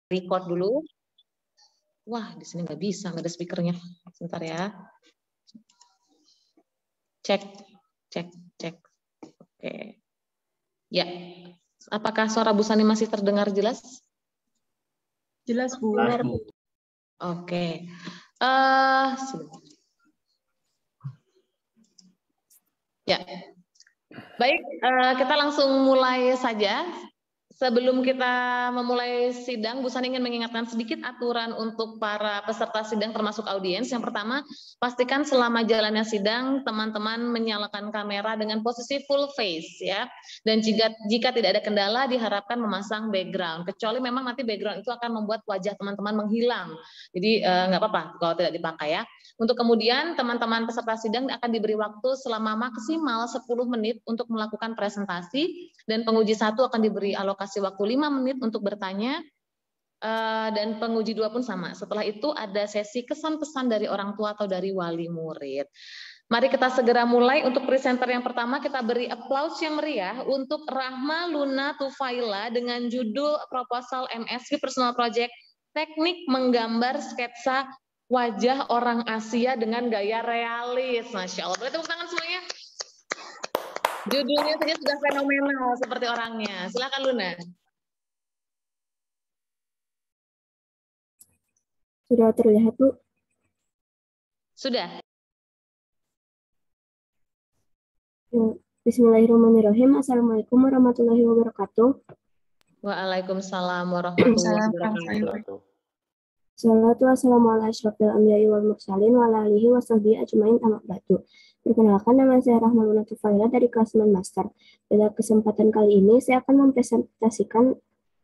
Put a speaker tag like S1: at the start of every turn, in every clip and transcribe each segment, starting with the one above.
S1: record dulu. Wah, di sini nggak bisa, nggak ada speakernya. Sebentar ya. Cek. Oke. Ya. Apakah suara Bu Sani masih terdengar jelas?
S2: Jelas, Bu.
S1: Oke. Ya. Baik, kita langsung mulai saja. Sebelum kita memulai sidang, Bu Sani ingin mengingatkan sedikit aturan untuk para peserta sidang termasuk audiens. Yang pertama, pastikan selama jalannya sidang, teman-teman menyalakan kamera dengan posisi full face ya. Dan jika tidak ada kendala, diharapkan memasang background. Kecuali memang nanti background itu akan membuat wajah teman-teman menghilang. Jadi nggak apa-apa kalau tidak dipakai ya. Untuk kemudian teman-teman peserta sidang akan diberi waktu selama maksimal 10 menit untuk melakukan presentasi, dan penguji 1 akan diberi alokasi waktu 5 menit untuk bertanya, dan penguji 2 pun sama. Setelah itu ada sesi kesan pesan dari orang tua atau dari wali murid. Mari kita segera mulai. Untuk presenter yang pertama kita beri applause yang meriah untuk Rahma Luna Tufaila dengan judul proposal MSP Personal Project Teknik Menggambar Sketsa Wajah Orang Asia dengan Gaya Realis. Masya Allah. Boleh tepuk tangan semuanya? Judulnya saja sudah fenomenal seperti orangnya. Silakan Luna.
S3: Sudah terlihat, Bu?
S1: Sudah.
S3: Bismillahirrahmanirrahim. Assalamualaikum warahmatullahi wabarakatuh.
S1: Waalaikumsalam warahmatullahi wabarakatuh.
S3: Salatu wassalamu ala asyrofil anbiya'i wal mursalin wa ala alihi wa sahbihi ajmain amma ba'du. Perkenalkan, nama saya Rahma Luna Tufaila dari kelas 9 Master. Pada kesempatan kali ini saya akan mempresentasikan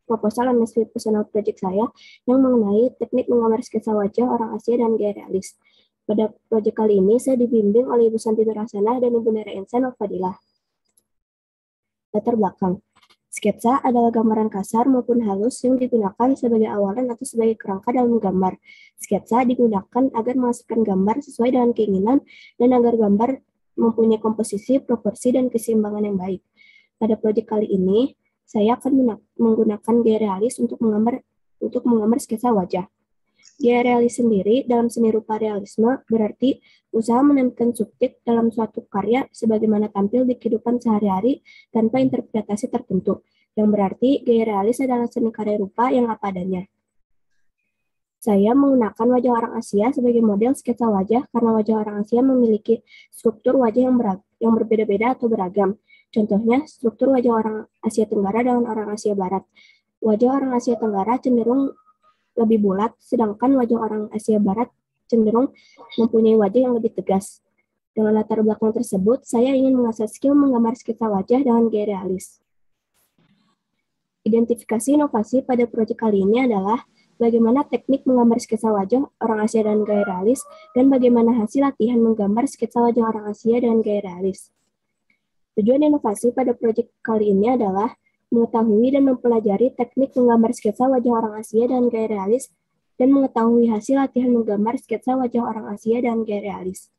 S3: proposal MSP Personal Project saya yang mengenai teknik menggambar sketsa wajah orang Asia dan gaya realis. Pada proyek kali ini saya dibimbing oleh Ibu Santi Nurhasanah dan Ibu Nera Insan Al-Fadilah. Latar belakang. Sketsa adalah gambaran kasar maupun halus yang digunakan sebagai awalan atau sebagai kerangka dalam gambar. Sketsa digunakan agar menghasilkan gambar sesuai dengan keinginan dan agar gambar mempunyai komposisi, proporsi, dan keseimbangan yang baik. Pada proyek kali ini, saya akan menggunakan gaya realis untuk menggambar sketsa wajah. Gaya realis sendiri dalam seni rupa realisme berarti usaha menampilkan subjek dalam suatu karya sebagaimana tampil di kehidupan sehari-hari tanpa interpretasi tertentu, yang berarti gaya realis adalah seni karya rupa yang apa adanya. Saya menggunakan wajah orang Asia sebagai model sketsa wajah karena wajah orang Asia memiliki struktur wajah yang berbeda-beda atau beragam. Contohnya, struktur wajah orang Asia Tenggara dengan orang Asia Barat. Wajah orang Asia Tenggara cenderung lebih bulat, sedangkan wajah orang Asia Barat cenderung mempunyai wajah yang lebih tegas. Dengan latar belakang tersebut, saya ingin mengasah skill menggambar sketsa wajah dengan gaya realis. Identifikasi inovasi pada proyek kali ini adalah bagaimana teknik menggambar sketsa wajah orang Asia dan gaya realis, dan bagaimana hasil latihan menggambar sketsa wajah orang Asia dengan gaya realis. Tujuan inovasi pada proyek kali ini adalah mengetahui dan mempelajari teknik menggambar sketsa wajah orang Asia dan gaya realis, dan mengetahui hasil latihan menggambar sketsa wajah orang Asia dan gaya realis.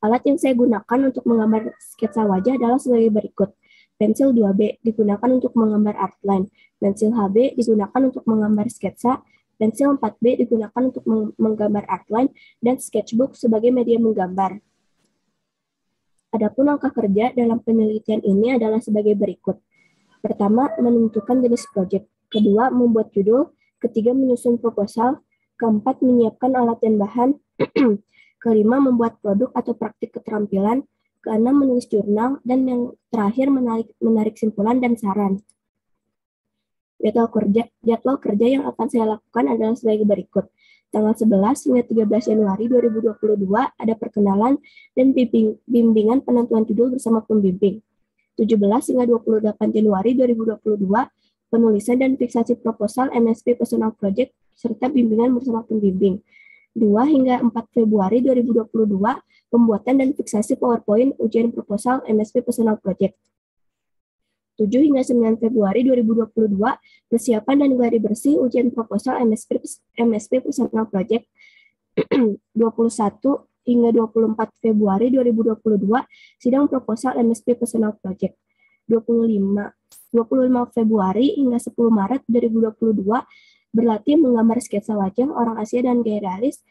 S3: Alat yang saya gunakan untuk menggambar sketsa wajah adalah sebagai berikut. Pensil 2B digunakan untuk menggambar outline, pensil HB digunakan untuk menggambar sketsa, pensil 4B digunakan untuk menggambar outline, dan sketchbook sebagai media menggambar. Adapun langkah kerja dalam penelitian ini adalah sebagai berikut. Pertama, menentukan jenis proyek. Kedua, membuat judul. Ketiga, menyusun proposal. Keempat, menyiapkan alat dan bahan. Kelima, membuat produk atau praktik keterampilan. Keenam, menulis jurnal. Dan yang terakhir, menarik simpulan dan saran. Jadwal kerja yang akan saya lakukan adalah sebagai berikut. Tanggal 11 hingga 13 Januari 2022 ada perkenalan dan bimbingan penentuan judul bersama pembimbing. 17 hingga 28 Januari 2022 penulisan dan fiksasi proposal MSP Personal Project serta bimbingan bersama pembimbing. 2 hingga 4 Februari 2022 pembuatan dan fiksasi PowerPoint ujian proposal MSP Personal Project. 7 hingga 9 Februari 2022 persiapan dan gladi bersih ujian proposal MSP Personal Project. 21 hingga 24 Februari 2022 sidang proposal MSP Personal Project. 25 25 Februari hingga 10 Maret 2022 berlatih menggambar sketsa wajah orang Asia dan gaya realis.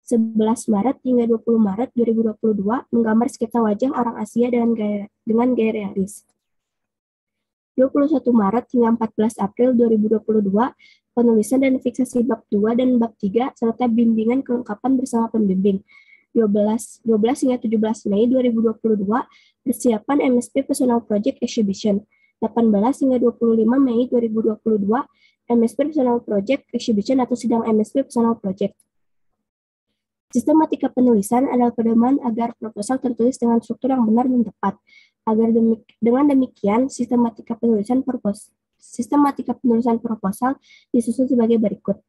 S3: 11 Maret hingga 20 Maret 2022 menggambar sketsa wajah orang Asia dengan gaya realis. 21 Maret hingga 14 April 2022 penulisan dan fiksasi bab 2 dan bab 3 serta bimbingan kelengkapan bersama pembimbing. 12 hingga 17 Mei 2022 persiapan MSP Personal Project Exhibition. 18 hingga 25 Mei 2022 MSP Personal Project Exhibition atau sidang MSP Personal Project. Sistematika penulisan adalah pedoman agar proposal tertulis dengan struktur yang benar dan tepat. Dengan demikian, sistematika penulisan proposal disusun sebagai berikut.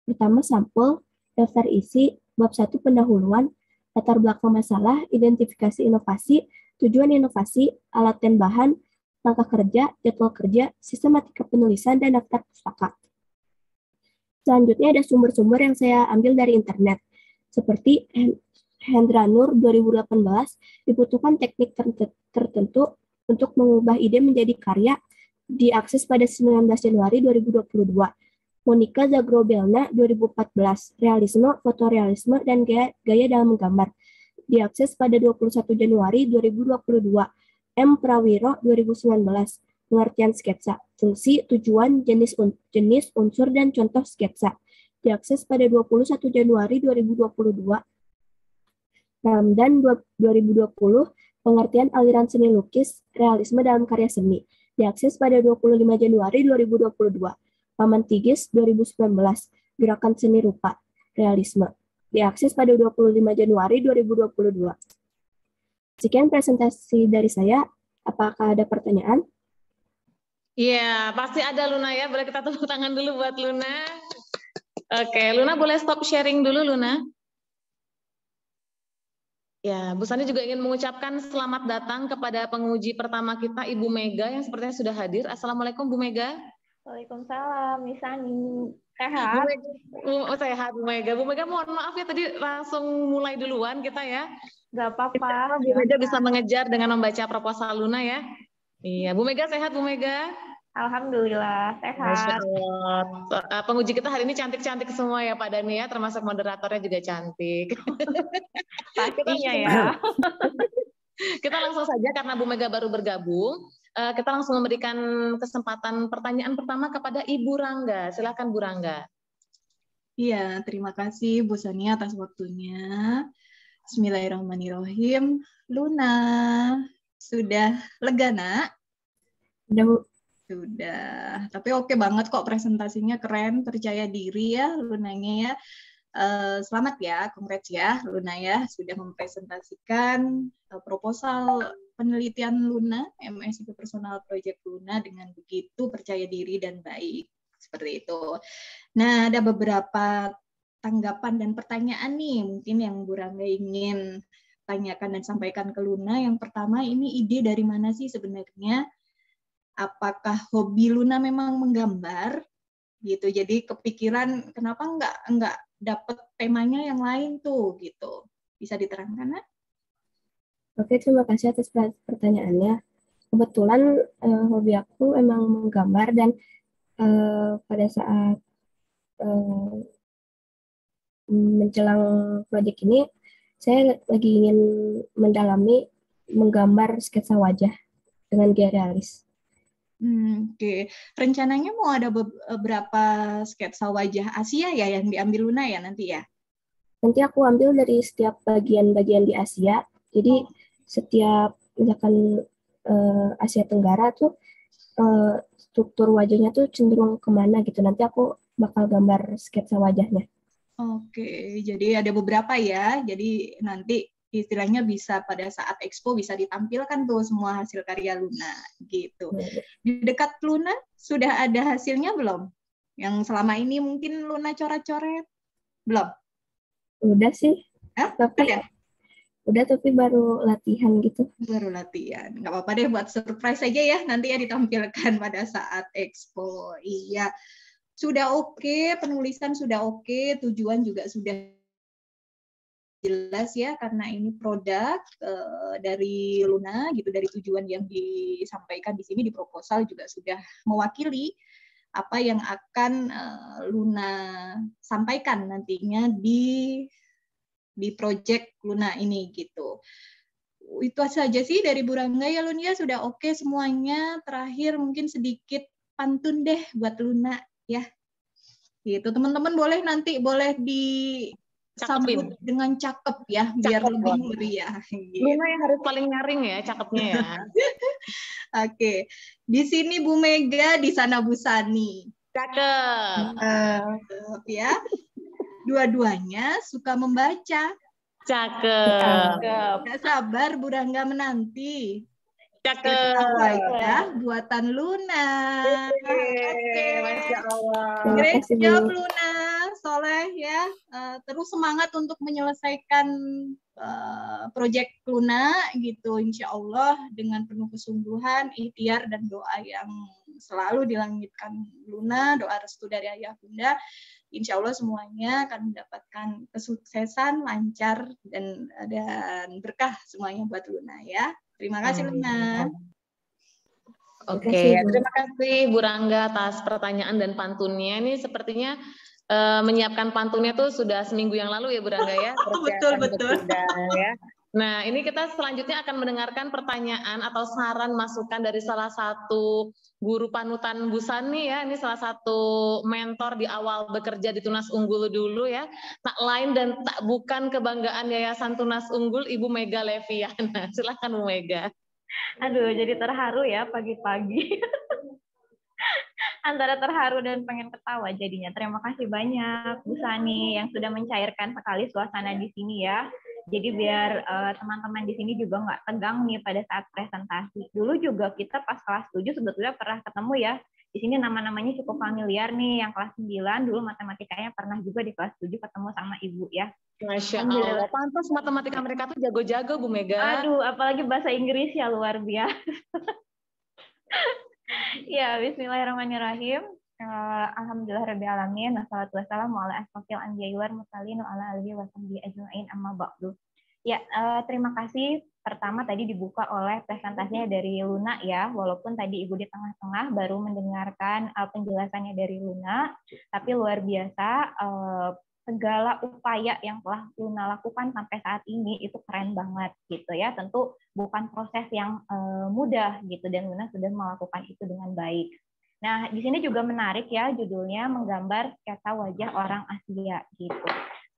S3: Pertama, sampul, daftar isi, bab 1 pendahuluan, latar belakang masalah, identifikasi inovasi, tujuan inovasi, alat dan bahan, langkah kerja, jadwal kerja, sistematika penulisan, dan daftar pustaka. Selanjutnya ada sumber-sumber yang saya ambil dari internet. Seperti Hendra Nur 2018, dibutuhkan teknik tertentu untuk mengubah ide menjadi karya, diakses pada 19 Januari 2022. Monica Zagrobelna 2014, realisme, fotorealisme, dan gaya dalam menggambar, diakses pada 21 Januari 2022. M. Prawiro 2019, pengertian sketsa, fungsi, tujuan, jenis, unsur, dan contoh sketsa, diakses pada 21 Januari 2022. Ramdan 2020, pengertian aliran seni lukis, realisme dalam karya seni, diakses pada 25 Januari 2022. Paman Tigis 2019, gerakan seni rupa, realisme, diakses pada 25 Januari 2022. Sekian presentasi dari saya. Apakah ada pertanyaan?
S1: Iya, pasti ada Luna ya. Boleh kita tepuk tangan dulu buat Luna. Oke, Luna boleh stop sharing dulu, Luna. Ya, Bu Sani juga ingin mengucapkan selamat datang kepada penguji pertama kita, Ibu Mega, yang sepertinya sudah hadir. Assalamualaikum, Bu Mega.
S2: Waalaikumsalam, Miss Ani.
S1: Bu Mega, sehat, Bu Mega. Bu Mega, mohon maaf ya, tadi langsung mulai duluan kita ya.
S2: Gak apa-apa.
S1: Bu Mega bisa mengejar dengan membaca proposal Luna ya. Iya, Bu Mega sehat, Bu Mega.
S2: Alhamdulillah,
S1: Masya
S2: sehat.
S1: Allah. Penguji kita hari ini cantik-cantik semua ya Pak Dani ya, termasuk moderatornya juga cantik.
S2: Pastinya ya.
S1: Kita langsung saja karena Bu Mega baru bergabung, kita langsung memberikan kesempatan pertanyaan pertama kepada Ibu Rangga. Silakan Bu Rangga.
S4: Iya, terima kasih Bu Sani atas waktunya. Bismillahirrahmanirrahim. Luna, sudah lega, Nak?
S3: Sudah, Bu.
S4: Sudah, tapi oke banget kok presentasinya, keren, percaya diri ya Lunanya ya. Selamat ya, congrats ya Luna ya, sudah mempresentasikan proposal penelitian Luna, MSP Personal Project Luna dengan begitu percaya diri dan baik, seperti itu. Nah, ada beberapa tanggapan dan pertanyaan nih, mungkin yang Bu Rangga ingin tanyakan dan sampaikan ke Luna. Yang pertama, ini ide dari mana sih sebenarnya? Apakah hobi Luna memang menggambar gitu, jadi kepikiran kenapa enggak dapat temanya yang lain tuh gitu, bisa diterangkan, Nak?
S3: Oke, terima kasih atas pertanyaannya. Kebetulan hobi aku emang menggambar, dan pada saat menjelang proyek ini saya lagi ingin mendalami menggambar sketsa wajah dengan gaya realis.
S4: Oke. Rencananya mau ada beberapa sketsa wajah Asia ya yang diambil Luna ya nanti ya?
S3: Nanti aku ambil dari setiap bagian-bagian di Asia. Jadi setiap misalkan Asia Tenggara tuh struktur wajahnya tuh cenderung kemana gitu. Nanti aku bakal gambar sketsa wajahnya.
S4: Oke, jadi ada beberapa ya. Jadi nanti istilahnya bisa pada saat expo bisa ditampilkan tuh semua hasil karya Luna gitu. Di dekat Luna sudah ada hasilnya belum? Yang selama ini mungkin Luna coret-coret? Belum?
S3: Udah sih.
S4: Hah?
S3: Udah, tapi baru latihan gitu.
S4: Baru latihan. Nggak apa-apa deh, buat surprise aja ya. Nanti ya ditampilkan pada saat expo. Iya. Sudah oke, penulisan sudah oke, tujuan juga sudah jelas ya, karena ini produk dari Luna gitu, dari tujuan yang disampaikan di sini di proposal juga sudah mewakili apa yang akan Luna sampaikan nantinya di project Luna ini gitu. Itu saja sih dari Bu Rangga ya Lun ya, sudah oke semuanya. Terakhir mungkin sedikit pantun deh buat Luna ya. Gitu. Teman-teman boleh disambut dengan cakep ya, biar lebih meriah. Gitu.
S1: Luna yang harus paling nyaring ya cakepnya ya.
S4: Oke. Di sini Bu Mega, di sana Bu Sani.
S1: Cakep.
S4: Ya. Dua-duanya suka membaca.
S1: Cakep.
S4: Gak sabar Bu Rangga menanti.
S1: Cakep.
S4: Wajah buatan Luna.
S1: Oke, Masya Allah.
S4: Great job Luna, soleh ya. Terus semangat untuk menyelesaikan proyek Luna gitu, insya Allah dengan penuh kesungguhan, ikhtiar dan doa yang selalu dilangitkan Luna, doa restu dari ayah bunda. Insya Allah semuanya akan mendapatkan kesuksesan, lancar dan berkah semuanya buat Luna ya. Terima kasih Luna.
S1: Oke, terima kasih Bu Rangga atas pertanyaan dan pantunnya. Ini sepertinya menyiapkan pantunnya tuh sudah seminggu yang lalu ya Bu Rangga ya.
S4: Betul.
S1: Ya. Nah, ini kita selanjutnya akan mendengarkan pertanyaan atau saran masukan dari salah satu guru panutan Bu Sani ya. Ini salah satu mentor di awal bekerja di Tunas Unggul dulu ya. Tak lain dan tak bukan kebanggaan Yayasan Tunas Unggul, Ibu Mega Leviana. Silakan Bu Mega.
S2: Aduh, jadi terharu ya pagi-pagi. Antara terharu dan pengen ketawa jadinya. Terima kasih banyak Bu Sani yang sudah mencairkan sekali suasana di sini ya. Jadi biar teman-teman di sini juga nggak tegang nih pada saat presentasi. Dulu juga kita pas kelas 7 sebetulnya pernah ketemu ya. Di sini nama-namanya cukup familiar nih. Yang kelas 9 dulu matematikanya pernah juga di kelas 7 ketemu sama Ibu ya.
S1: Masya Allah, pantas matematika mereka tuh jago-jago Bu Mega.
S2: Aduh, apalagi bahasa Inggris ya luar biasa. Ya, bismillahirrahmanirrahim. Alhamdulillahirrahmanirrahim. Wassalatu wassalamu ala asrofil anbiya'i wal mursalin wa ala alihi wa sahbihi ajma'in amma ba'du. Ya, terima kasih. Pertama tadi dibuka oleh presentasinya dari Luna ya, walaupun tadi Ibu di tengah-tengah baru mendengarkan penjelasannya dari Luna, tapi luar biasa. Segala upaya yang telah Luna lakukan sampai saat ini itu keren banget gitu ya. Tentu bukan proses yang mudah gitu dan Luna sudah melakukan itu dengan baik. Nah, di sini juga menarik ya judulnya menggambar sketsa wajah orang Asia gitu.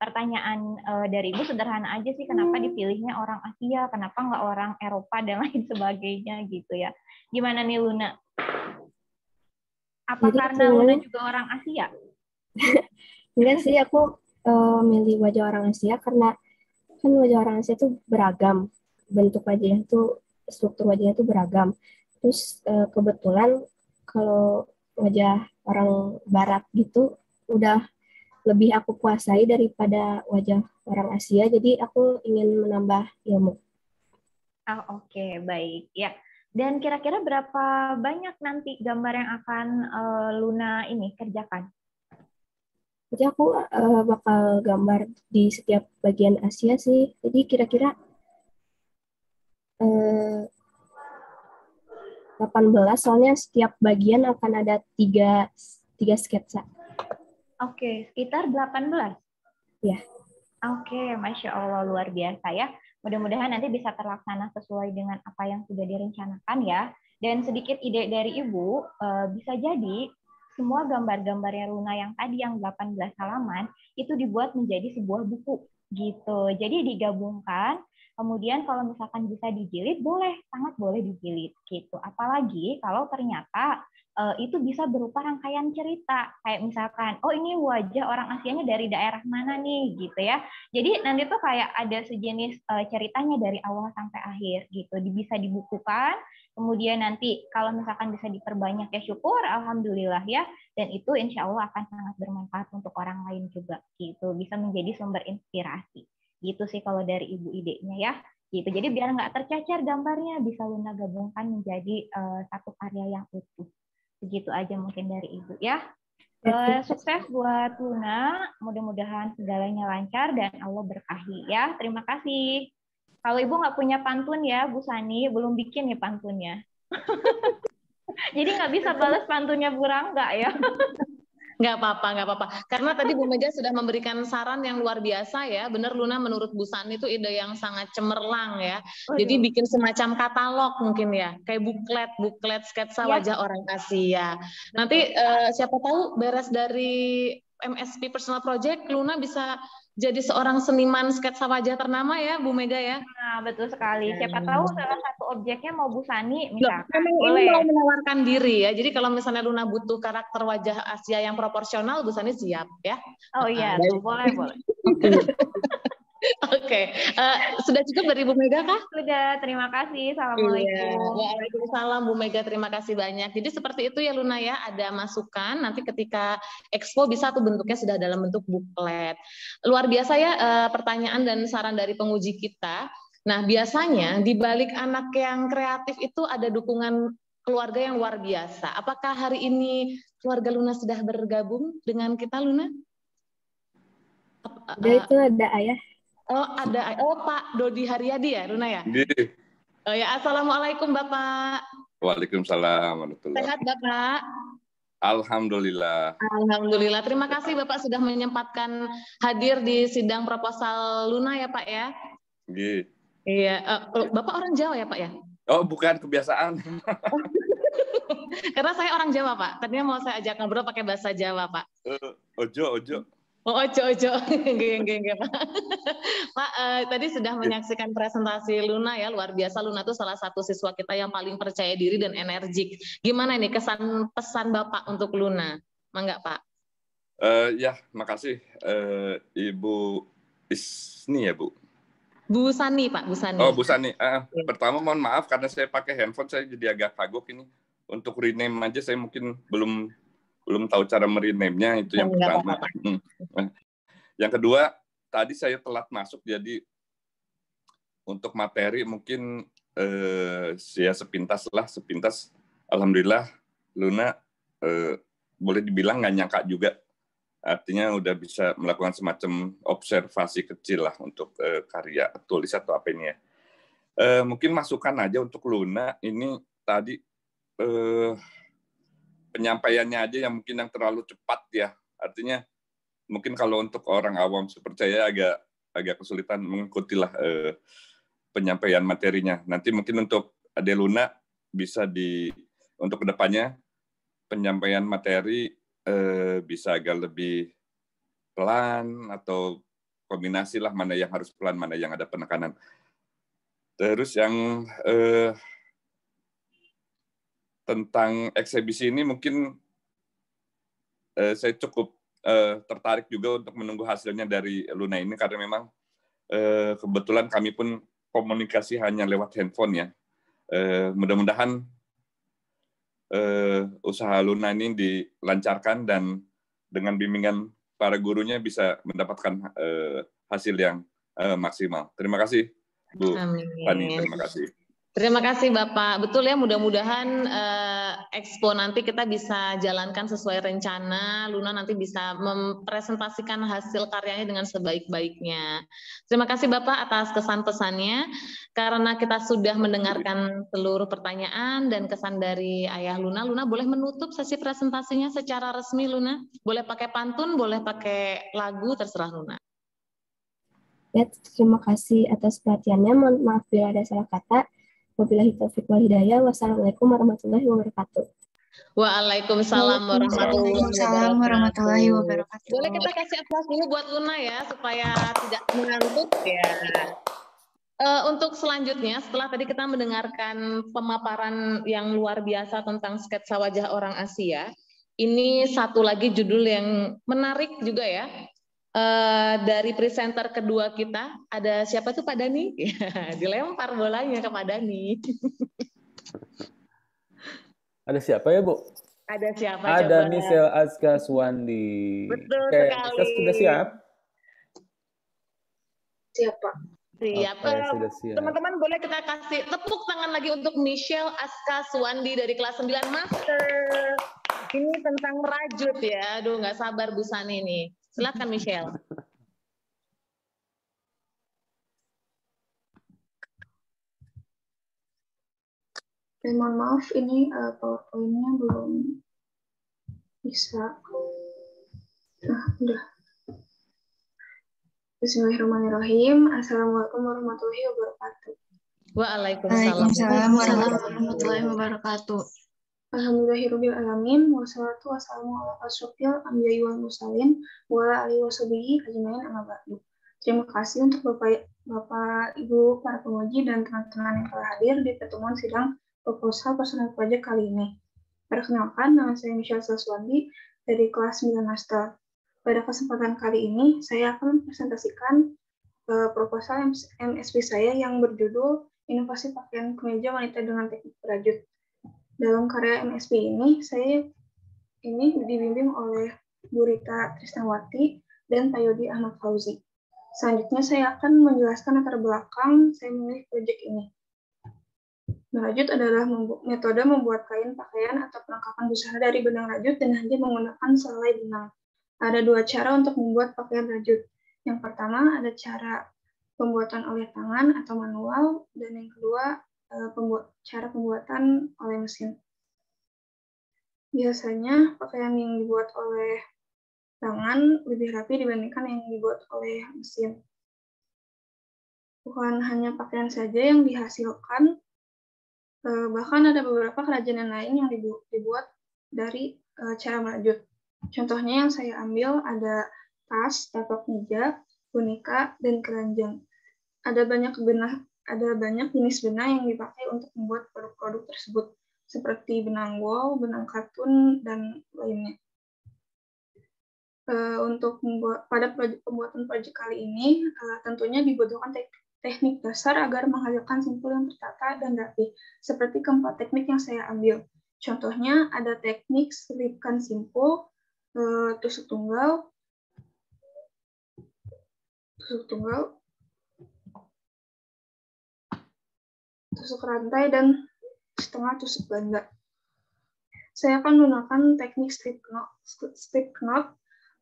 S2: Pertanyaan dari Ibu sederhana aja sih, kenapa dipilihnya orang Asia, kenapa nggak orang Eropa dan lain sebagainya gitu ya. Gimana nih Luna? Apa karena Luna juga orang Asia?
S3: Enggak sih, aku milih wajah orang Asia karena kan wajah orang Asia itu beragam, bentuk wajahnya itu, struktur wajahnya itu beragam. Terus kebetulan kalau wajah orang Barat gitu udah lebih aku kuasai daripada wajah orang Asia, jadi aku ingin menambah ilmu.
S2: Oke, baik ya. Dan kira-kira berapa banyak nanti gambar yang akan Luna ini kerjakan?
S3: Jadi aku bakal gambar di setiap bagian Asia sih. Jadi kira-kira 18, soalnya setiap bagian akan ada tiga sketsa.
S2: Oke, sekitar 18?
S3: Ya.
S2: Oke, Masya Allah, luar biasa ya. Mudah-mudahan nanti bisa terlaksana sesuai dengan apa yang sudah direncanakan ya. Dan sedikit ide dari Ibu, bisa jadi semua gambar-gambarnya Luna yang tadi yang 18 halaman itu dibuat menjadi sebuah buku gitu. Jadi digabungkan, kemudian kalau misalkan bisa dijilid, sangat boleh dijilid gitu. Apalagi kalau ternyata itu bisa berupa rangkaian cerita. Kayak misalkan, oh ini wajah orang Asianya dari daerah mana nih gitu ya. Jadi nanti tuh kayak ada sejenis ceritanya dari awal sampai akhir gitu. Bisa dibukukan. Kemudian nanti kalau misalkan bisa diperbanyak ya syukur, alhamdulillah ya. Dan itu insya Allah akan sangat bermanfaat untuk orang lain juga gitu. Bisa menjadi sumber inspirasi. Gitu sih kalau dari Ibu idenya ya. Gitu. Jadi biar nggak tercecer gambarnya, bisa Luna gabungkan menjadi satu karya yang utuh. Begitu aja mungkin dari Ibu ya. Sukses buat Luna, mudah-mudahan segalanya lancar dan Allah berkahi ya. Terima kasih. Kalau Ibu nggak punya pantun ya, Bu Sani, belum bikin nih pantunnya. Jadi nggak bisa balas pantunnya Bu Rangga ya.
S1: Nggak apa-apa, nggak apa-apa. Karena tadi Bu Mega sudah memberikan saran yang luar biasa ya. Benar Luna, menurut Bu Sani itu ide yang sangat cemerlang ya. Jadi bikin semacam katalog mungkin ya. Kayak buklet sketsa wajah orang Asia. Nanti siapa tahu beres dari MSP Personal Project, Luna bisa jadi seorang seniman sketsa wajah ternama ya, Bu Mega ya.
S2: Nah, betul sekali. Siapa tahu salah satu objeknya mau Bu Sani misalkan.
S1: Ini mau menawarkan diri ya. Jadi kalau misalnya Luna butuh karakter wajah Asia yang proporsional, Bu Sani siap ya.
S2: Oh iya, boleh.
S1: Oke. Sudah cukup dari Bu Mega kah?
S2: Sudah, terima kasih. Assalamualaikum.
S1: Waalaikumsalam Bu Mega, terima kasih banyak. Jadi seperti itu ya Luna ya, ada masukan nanti ketika expo bisa tuh bentuknya sudah dalam bentuk buklet. Luar biasa ya pertanyaan dan saran dari penguji kita. Nah, biasanya di balik anak yang kreatif itu ada dukungan keluarga yang luar biasa. Apakah hari ini keluarga Luna sudah bergabung dengan kita, Luna?
S3: Itu ada ayah.
S1: Oh, ada. Oh, Pak Dodi Haryadi ya, Luna ya? Oh ya, Assalamualaikum Bapak.
S5: Waalaikumsalam.
S1: Sehat Bapak?
S5: Alhamdulillah.
S1: Alhamdulillah. Terima kasih Bapak sudah menyempatkan hadir di sidang proposal Luna ya Pak ya. Iya. Bapak orang Jawa ya Pak ya?
S5: Oh, bukan, kebiasaan.
S1: Karena saya orang Jawa Pak. Tadinya mau saya ajak ngobrol pakai bahasa Jawa Pak.
S5: Ojo.
S1: Oh, ojo. Enggak, Pak. Pak, tadi sudah menyaksikan presentasi Luna ya, luar biasa. Luna itu salah satu siswa kita yang paling percaya diri dan energik. Gimana nih kesan pesan Bapak untuk Luna? Mangga Pak.
S5: Ya, makasih Ibu Isni ya Bu.
S1: Bu Sani Pak, Bu Sani.
S5: Oh, Bu Sani. Pertama mohon maaf karena saya pakai handphone, saya jadi agak kagok ini. Untuk rename aja saya mungkin belum tahu cara merename-nya, itu yang pertama. Yang kedua, tadi saya telat masuk, jadi untuk materi mungkin ya sepintas. Alhamdulillah, Luna boleh dibilang nggak nyangka juga. Artinya udah bisa melakukan semacam observasi kecil lah untuk karya tulis atau apa ini ya. Mungkin masukan aja untuk Luna, ini tadi penyampaiannya aja yang mungkin yang terlalu cepat ya. Artinya mungkin kalau untuk orang awam seperti saya agak kesulitan mengikuti lah penyampaian materinya. Nanti mungkin untuk Ade Luna bisa untuk kedepannya penyampaian materi bisa agak lebih pelan atau kombinasi lah, mana yang harus pelan, mana yang ada penekanan. Terus yang tentang eksibisi ini mungkin saya cukup tertarik juga untuk menunggu hasilnya dari Luna ini, karena memang kebetulan kami pun komunikasi hanya lewat handphone ya. Mudah-mudahan usaha Luna ini dilancarkan dan dengan bimbingan para gurunya bisa mendapatkan hasil yang maksimal. Terima kasih Bu Fani, terima kasih.
S1: Terima kasih Bapak. Betul ya, mudah-mudahan Expo nanti kita bisa jalankan sesuai rencana. Luna nanti bisa mempresentasikan hasil karyanya dengan sebaik-baiknya. Terima kasih Bapak atas kesan pesannya. Karena kita sudah mendengarkan seluruh pertanyaan dan kesan dari Ayah Luna, Luna boleh menutup sesi presentasinya secara resmi Luna. Boleh pakai pantun, boleh pakai lagu, terserah Luna.
S3: Ya, terima kasih atas perhatiannya. Mohon maaf bila ada salah kata. Wabillahi taufiq wal hidayah. Wassalamualaikum warahmatullahi wabarakatuh.
S1: Waalaikumsalam warahmatullahi wabarakatuh. Boleh kita kasih aplaus dulu buat Luna ya, supaya tidak mengantuk ya. Untuk selanjutnya, setelah tadi kita mendengarkan pemaparan yang luar biasa tentang sketsa wajah orang Asia, ini satu lagi judul yang menarik juga ya. Dari presenter kedua kita, ada siapa tuh Pak Dani? Dilempar bolanya ke Pak Dani.
S6: Ada siapa ya Bu?
S1: Ada siapa?
S6: Ada Michelle Azka Suwandi.
S1: Betul sekali.
S6: Sudah siap?
S1: Siapa? Siap.
S6: Sudah siap.
S1: Teman-teman boleh kita kasih tepuk tangan lagi untuk Michelle Azka Suwandi dari kelas 9 Master. Ini tentang merajut ya. Aduh, nggak sabar Bu Sani nih. Silakan Michelle.
S7: Mohon maaf, ini PowerPoint-nya belum bisa. Nah, udah. Bismillahirrahmanirrahim. Assalamualaikum warahmatullahi wabarakatuh.
S1: Waalaikumsalam
S4: warahmatullahi wabarakatuh.
S7: Alhamdulillahirabbil alamin wassalatu wassalamu ala asyrofil anbiya'i wal mursalin wa ala alihi washabihi ajmain amma ba'du. Terima kasih untuk Bapak Ibu para penguji dan teman-teman yang telah hadir di pertemuan sidang proposal personal project kali ini. Perkenalkan, nama saya Michelle Saswandi dari kelas 9 Master. Pada kesempatan kali ini, saya akan mempresentasikan proposal MSP saya yang berjudul Inovasi Pakaian Kemeja Wanita dengan Teknik Berajut. Dalam karya MSP ini, saya dibimbing oleh Bu Rita Trisnawati dan Pak Yodi Ahmad Fauzi. Selanjutnya, saya akan menjelaskan latar belakang saya memilih proyek ini. Merajut adalah metode membuat kain, pakaian, atau perlengkapan busana dari benang rajut dan hanya menggunakan selai benang. Ada dua cara untuk membuat pakaian rajut. Yang pertama, ada cara pembuatan oleh tangan atau manual, dan yang kedua, cara pembuatan oleh mesin. Biasanya pakaian yang dibuat oleh tangan lebih rapi dibandingkan yang dibuat oleh mesin. Bukan hanya pakaian saja yang dihasilkan, bahkan ada beberapa kerajinan lain yang dibuat dari cara merajut. Contohnya yang saya ambil ada tas, tapak meja, boneka, dan keranjang. Ada banyak jenis benang yang dipakai untuk membuat produk-produk tersebut, seperti benang wol, benang katun, dan lainnya. Pada pembuatan proyek kali ini, tentunya dibutuhkan teknik dasar agar menghasilkan simpul yang tertata dan rapi, seperti keempat teknik yang saya ambil. Contohnya ada teknik selipkan simpul, tusuk tunggal, tusuk rantai, dan setengah tusuk ganda. Saya akan menggunakan teknik strip knot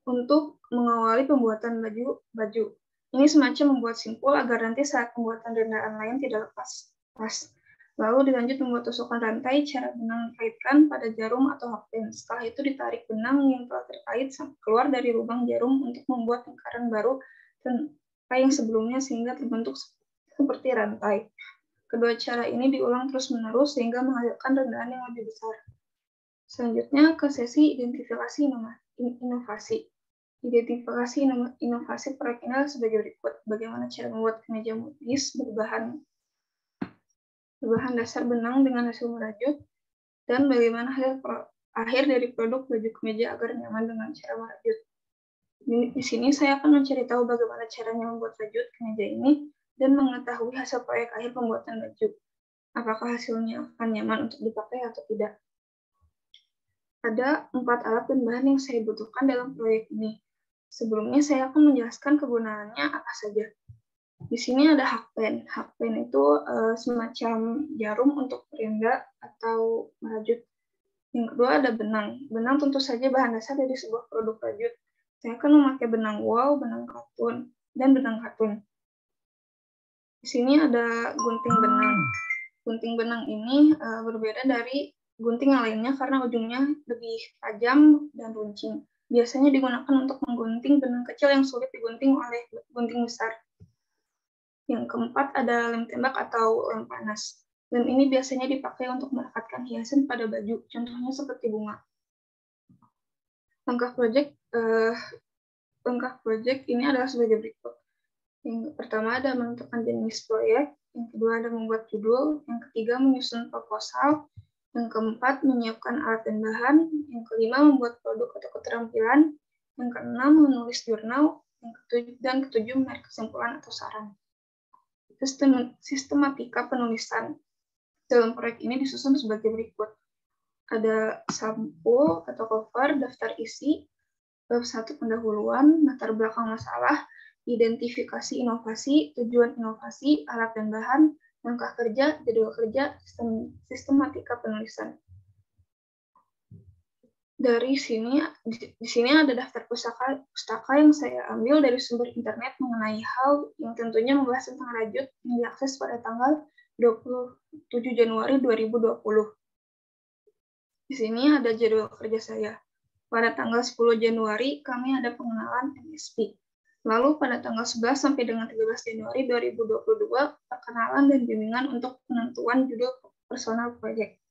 S7: untuk mengawali pembuatan baju. Ini semacam membuat simpul agar nanti saat pembuatan rendaan lain tidak lepas. Lalu dilanjut membuat tusukan rantai, cara benang dikaitkan pada jarum atau hakpin. Setelah itu ditarik benang yang telah terkait keluar dari lubang jarum untuk membuat lingkaran baru rantai yang sebelumnya sehingga terbentuk seperti rantai. Kedua cara ini diulang terus-menerus sehingga menghasilkan rendaan yang lebih besar. Selanjutnya ke sesi identifikasi inovasi. Identifikasi inovasi proyek ini sebagai berikut. Bagaimana cara membuat kemeja modis berbahan dasar benang dengan hasil merajut, dan bagaimana hasil akhir dari produk baju kemeja agar nyaman dengan cara merajut. Di sini saya akan mencari tahu bagaimana caranya membuat rajut kemeja ini dan mengetahui hasil proyek akhir pembuatan baju. Apakah hasilnya akan nyaman untuk dipakai atau tidak. Ada 4 alat dan bahan yang saya butuhkan dalam proyek ini. Sebelumnya saya akan menjelaskan kegunaannya apa saja. Di sini ada hakpen. Hakpen itu semacam jarum untuk perenda atau merajut. Yang kedua ada benang. Benang tentu saja bahan dasar dari sebuah produk rajut. Saya akan memakai benang wol, benang katun, dan benang katun. Di sini ada gunting benang. Gunting benang ini berbeda dari gunting yang lainnya karena ujungnya lebih tajam dan runcing. Biasanya digunakan untuk menggunting benang kecil yang sulit digunting oleh gunting besar. Yang keempat ada lem tembak atau lem panas. Lem ini biasanya dipakai untuk melekatkan hiasan pada baju, contohnya seperti bunga. Langkah proyek ini adalah sebagai berikut. Yang pertama ada menentukan jenis proyek, yang kedua ada membuat judul, yang ketiga menyusun proposal, yang keempat menyiapkan alat dan bahan, yang kelima membuat produk atau keterampilan, yang keenam menulis jurnal, dan ketujuh menarik kesimpulan atau saran. Sistematika penulisan dalam proyek ini disusun sebagai berikut. Ada sampul atau cover, daftar isi, bab 1 pendahuluan, latar belakang masalah, identifikasi inovasi, tujuan inovasi, alat dan bahan, langkah kerja, jadwal kerja, sistematika penulisan. Dari sini, di sini ada daftar pustaka yang saya ambil dari sumber internet mengenai hal yang tentunya membahas tentang rajut yang diakses pada tanggal 27 Januari 2020. Di sini ada jadwal kerja saya. Pada tanggal 10 Januari, kami ada pengenalan MSP. Lalu pada tanggal 11 sampai dengan 13 Januari 2022, perkenalan dan bimbingan untuk penentuan judul personal project.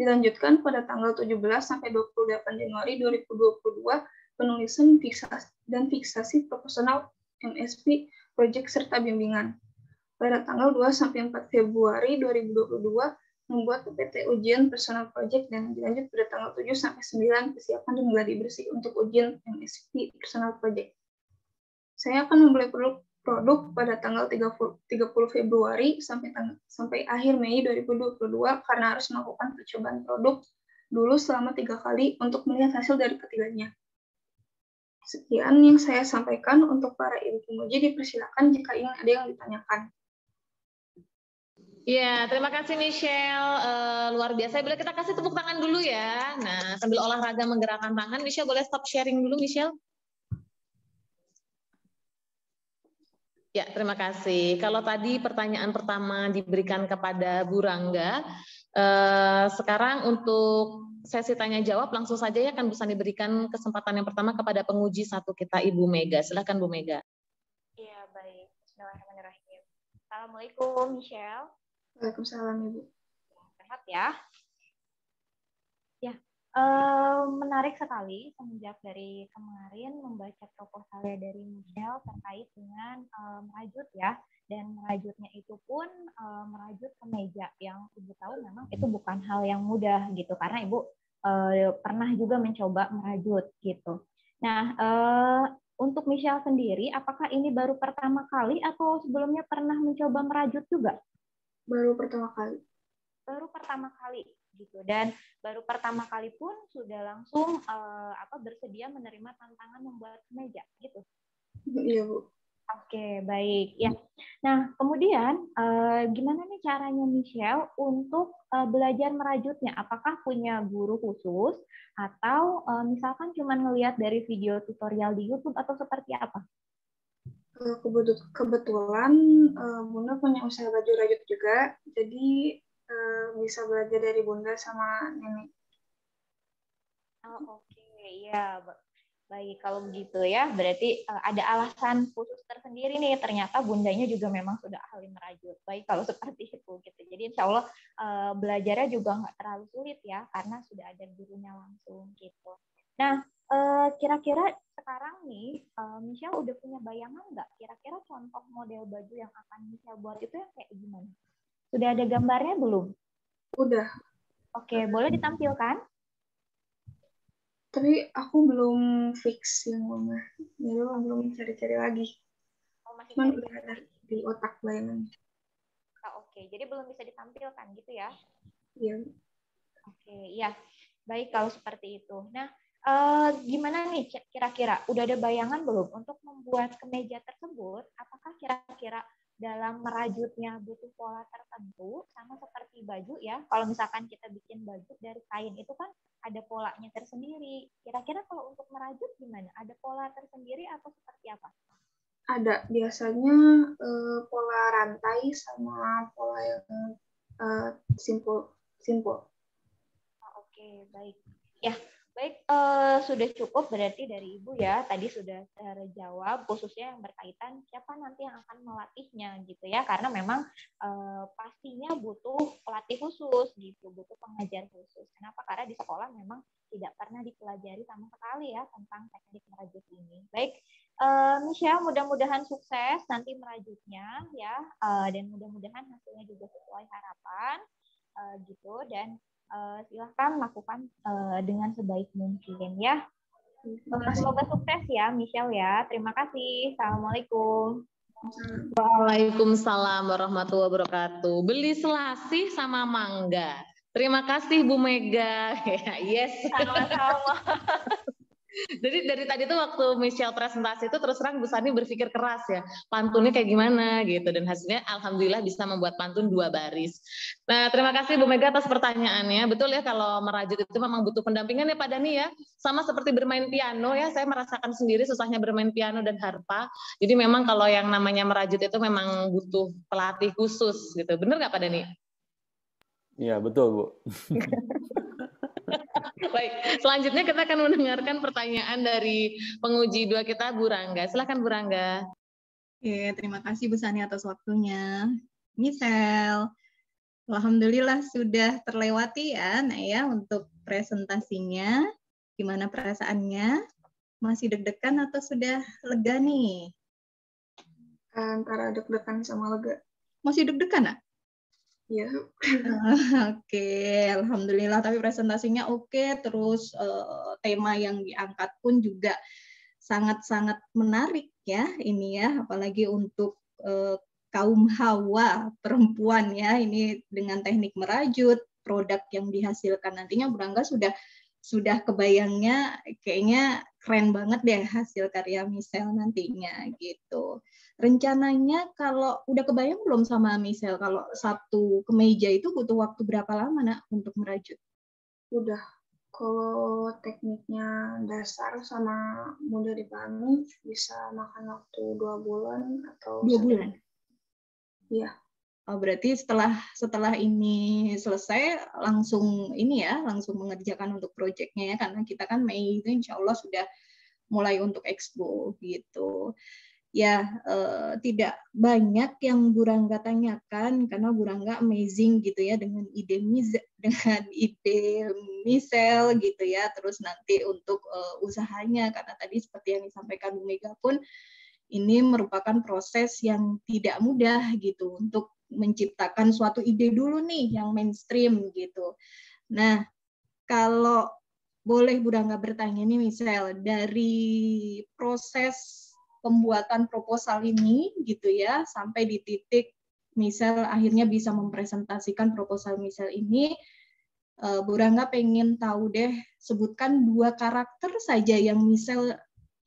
S7: Dilanjutkan pada tanggal 17 sampai 28 Januari 2022, penulisan dan fiksasi proporsional MSP project serta bimbingan. Pada tanggal 2 sampai 4 Februari 2022, membuat PPT ujian personal project dan dilanjut pada tanggal 7 sampai 9 persiapan dan gladi bersih untuk ujian MSP personal project. Saya akan memulai produk pada tanggal 30 Februari sampai akhir Mei 2022 karena harus melakukan percobaan produk dulu selama 3 kali untuk melihat hasil dari ketiganya. Sekian yang saya sampaikan. Untuk para ibu pemuji dipersilakan jika ingin ada yang ditanyakan.
S1: Ya, terima kasih Michelle, luar biasa. Boleh kita kasih tepuk tangan dulu ya. Nah, sambil olahraga menggerakkan tangan, Michelle boleh stop sharing dulu, Michelle. Ya, terima kasih. Kalau tadi pertanyaan pertama diberikan kepada Bu Rangga, sekarang untuk sesi tanya jawab langsung saja ya, kan bisa diberikan kesempatan yang pertama kepada penguji satu kita, Ibu Mega. Silakan Bu Mega.
S2: Iya, baik. Bismillahirrahmanirrahim. Assalamualaikum, Michelle.
S7: Waalaikumsalam, Ibu.
S2: Sehat ya? Ya, menarik sekali semenjak dari kemarin membaca proposalnya dari Michelle terkait dengan merajut ya, dan merajutnya itu pun merajut kemeja yang Ibu tahu memang itu bukan hal yang mudah gitu, karena Ibu pernah juga mencoba merajut gitu. Nah, untuk Michelle sendiri, apakah ini baru pertama kali atau sebelumnya pernah mencoba merajut juga?
S7: Baru pertama kali.
S2: Baru pertama kali gitu, dan baru pertama kali pun sudah langsung bersedia menerima tantangan membuat kemeja gitu.
S7: Iya, Bu.
S2: Oke, baik ya. Nah, kemudian gimana nih caranya Michelle untuk belajar merajutnya? Apakah punya guru khusus atau misalkan cuma ngelihat dari video tutorial di YouTube atau seperti apa?
S7: Kebetulan Bunda punya usaha baju rajut juga, jadi bisa belajar dari Bunda sama Nenek.
S2: Oh, oke, ya baik kalau begitu ya, berarti ada alasan khusus tersendiri nih. Ternyata Bundanya juga memang sudah ahli merajut. Baik kalau seperti itu gitu. Jadi Insya Allah belajarnya juga nggak terlalu sulit ya, karena sudah ada gurunya langsung gitu. Nah, kira-kira sekarang nih, Michelle udah punya bayangan nggak? Kira-kira contoh model baju yang akan Michelle buat itu yang kayak gimana? Sudah ada gambarnya belum?
S7: Udah.
S2: Oke, boleh ditampilkan?
S7: Tapi aku belum fix yang mana. Jadi belum cari-cari lagi.
S2: Oh, masih
S7: cuman
S2: cari
S7: udah ada di otak bayangan.
S2: Oke, jadi belum bisa ditampilkan gitu ya?
S7: Iya.
S2: Oke, ya. Baik kalau seperti itu. Nah, gimana nih kira-kira? Udah ada bayangan belum untuk membuat kemeja tersebut? Apakah kira-kira dalam merajutnya butuh pola tertentu, sama seperti baju ya? Kalau misalkan kita bikin baju dari kain itu kan ada polanya tersendiri. Kira-kira kalau untuk merajut gimana? Ada pola tersendiri atau seperti apa?
S7: Ada, biasanya pola rantai sama pola yang simpul.
S2: Oke, baik. Ya, baik, sudah cukup berarti dari Ibu ya. Tadi sudah terjawab khususnya yang berkaitan siapa nanti yang akan melatihnya gitu ya. Karena memang pastinya butuh pelatih khusus gitu, butuh pengajar khusus. Kenapa? Karena di sekolah memang tidak pernah dipelajari sama sekali ya tentang teknik merajut ini. Baik, Michelle, mudah-mudahan sukses nanti merajutnya ya, dan mudah-mudahan hasilnya juga sesuai harapan gitu, dan silahkan lakukan dengan sebaik mungkin ya. Semoga sukses ya Michelle ya. Terima kasih. Assalamualaikum.
S1: Waalaikumsalam warahmatullahi wabarakatuh. Beli selasih sama mangga. Terima kasih Bu Mega. Yes.
S2: Sama-sama.
S1: Jadi dari tadi tuh waktu Michelle presentasi itu terus terang Bu Sani berpikir keras ya, pantunnya kayak gimana gitu, dan hasilnya alhamdulillah bisa membuat pantun 2 baris. Nah, terima kasih Bu Mega atas pertanyaannya. Betul ya, kalau merajut itu memang butuh pendampingan ya Pak Dani ya. Sama seperti bermain piano ya, saya merasakan sendiri susahnya bermain piano dan harpa. Jadi memang kalau yang namanya merajut itu memang butuh pelatih khusus gitu. Bener nggak Pak Dani?
S6: Iya, betul Bu.
S1: Baik, selanjutnya kita akan mendengarkan pertanyaan dari penguji 2 kita, Bu Rangga. Silakan Bu Rangga.
S4: Oke, terima kasih Bu Sani atas waktunya. Michelle, alhamdulillah sudah terlewati ya, Nak ya, untuk presentasinya. Gimana perasaannya? Masih deg-degan atau sudah lega nih?
S7: Antara deg-degan sama lega.
S4: Masih deg-degan, Nak?
S7: Iya.
S4: Oke, alhamdulillah. Tapi presentasinya oke. Terus tema yang diangkat pun juga sangat-sangat menarik ya ini ya. Apalagi untuk kaum hawa perempuan ya. Ini dengan teknik merajut, produk yang dihasilkan nantinya Bu Rangga sudah kebayangnya kayaknya keren banget deh hasil karya Michelle nantinya gitu. Rencananya kalau udah kebayang belum sama Michelle kalau satu kemeja itu butuh waktu berapa lama Nak untuk merajut?
S7: Udah. Kalau tekniknya dasar sama mudah dipahami bisa makan waktu 2 bulan atau
S4: 2 bulan.
S7: Iya.
S4: Oh, berarti setelah ini selesai langsung ini ya, langsung mengerjakan untuk proyeknya ya, karena kita kan Mei itu insya Allah sudah mulai untuk expo gitu. Ya, tidak banyak yang Bu Rangga tanyakan karena Bu Rangga amazing gitu ya dengan ide Michelle gitu ya. Terus nanti untuk usahanya karena tadi seperti yang disampaikan Bu Mega pun ini merupakan proses yang tidak mudah gitu untuk menciptakan suatu ide dulu nih yang mainstream gitu. Nah, kalau boleh Bu Rangga bertanya nih Michelle, dari proses pembuatan proposal ini gitu ya sampai di titik Michelle akhirnya bisa mempresentasikan proposal Michelle ini, Bu Rangga pengen tahu deh, sebutkan 2 karakter saja yang Michelle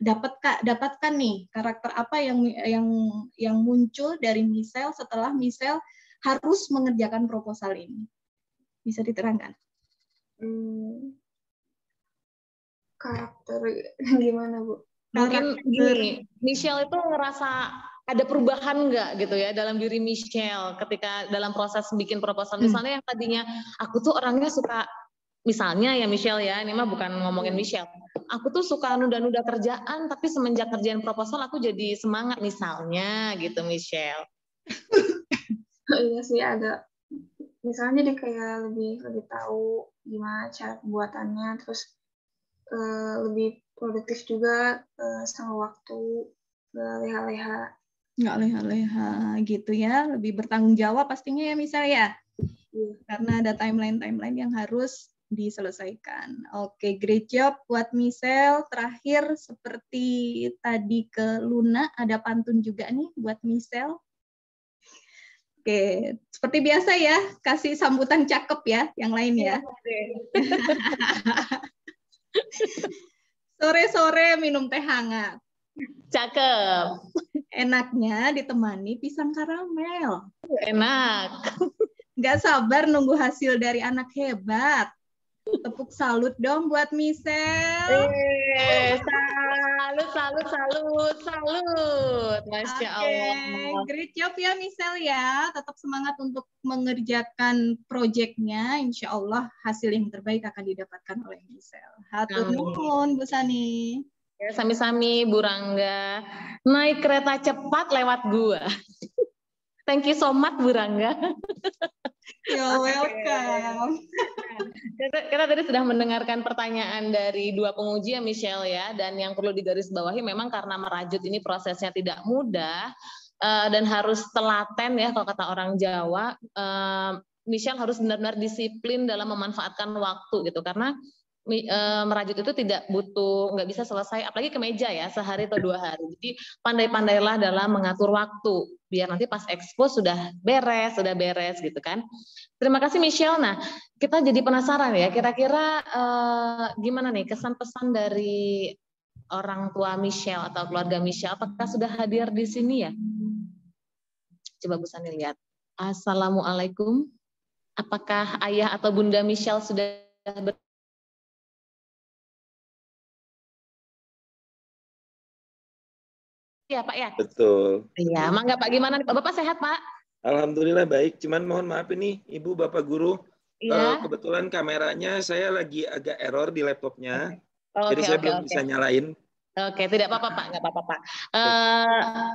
S4: dapatkan nih, karakter apa yang muncul dari Michelle setelah Michelle harus mengerjakan proposal ini, bisa diterangkan?
S7: Karakter gimana Bu?
S1: Mungkin gini, Michelle itu ngerasa ada perubahan nggak gitu ya dalam diri Michelle ketika dalam proses bikin proposal. Misalnya yang tadinya aku tuh orangnya suka, misalnya ya Michelle ya, ini mah bukan ngomongin Michelle. Aku tuh suka nunda-nunda kerjaan, tapi semenjak kerjaan proposal aku jadi semangat misalnya gitu Michelle.
S7: Iya sih agak, misalnya jadi kayak lebih tahu gimana cara pembuatannya, terus lebih produktif juga sama waktu,
S4: nggak leha-leha gitu ya, lebih bertanggung jawab pastinya ya misalnya ya, karena ada timeline yang harus diselesaikan. Oke, great job buat Michelle. Terakhir seperti tadi ke Luna, ada pantun juga nih buat Michelle. Oke, seperti biasa ya, kasih sambutan cakep ya, yang lain ya. Sore-sore minum teh hangat.
S1: Cakep.
S4: Enaknya ditemani pisang karamel.
S1: Enak.
S4: Nggak sabar nunggu hasil dari anak hebat. Tepuk salut dong buat Michelle.
S1: Salut. Masya Allah.
S4: Great job ya Michelle ya. Tetap semangat untuk mengerjakan proyeknya. Insya Allah hasil yang terbaik akan didapatkan oleh Michelle. Hatur nuhun Bu Sani.
S1: Ya, sami-sami Bu Rangga. Naik kereta cepat lewat gua. Thank you so much Bu Rangga.
S4: You're welcome.
S1: Kita tadi sudah mendengarkan pertanyaan dari 2 penguji ya Michelle ya, dan yang perlu digarisbawahi memang karena merajut ini prosesnya tidak mudah dan harus telaten ya kalau kata orang Jawa. Michelle harus benar-benar disiplin dalam memanfaatkan waktu gitu, karena merajut itu tidak butuh, nggak bisa selesai, apalagi kemeja ya, sehari atau 2 hari. Jadi pandai-pandailah dalam mengatur waktu, biar nanti pas expo sudah beres gitu kan. Terima kasih Michelle. Nah, kita jadi penasaran ya, kira-kira gimana nih kesan pesan dari orang tua Michelle atau keluarga Michelle, apakah sudah hadir di sini ya? Coba Bu Sani lihat. Assalamualaikum. Apakah ayah atau bunda Michelle sudah ya Pak ya?
S8: Betul.
S1: Iya, mangga Pak, gimana nih Pak? Bapak sehat Pak?
S8: Alhamdulillah baik, cuman mohon maaf ini Ibu Bapak Guru,
S1: Iya.
S8: kebetulan kameranya saya lagi agak error di laptopnya,
S1: Oke,
S8: jadi saya belum bisa nyalain.
S1: Oke, tidak apa-apa Pak, nggak apa-apa Pak.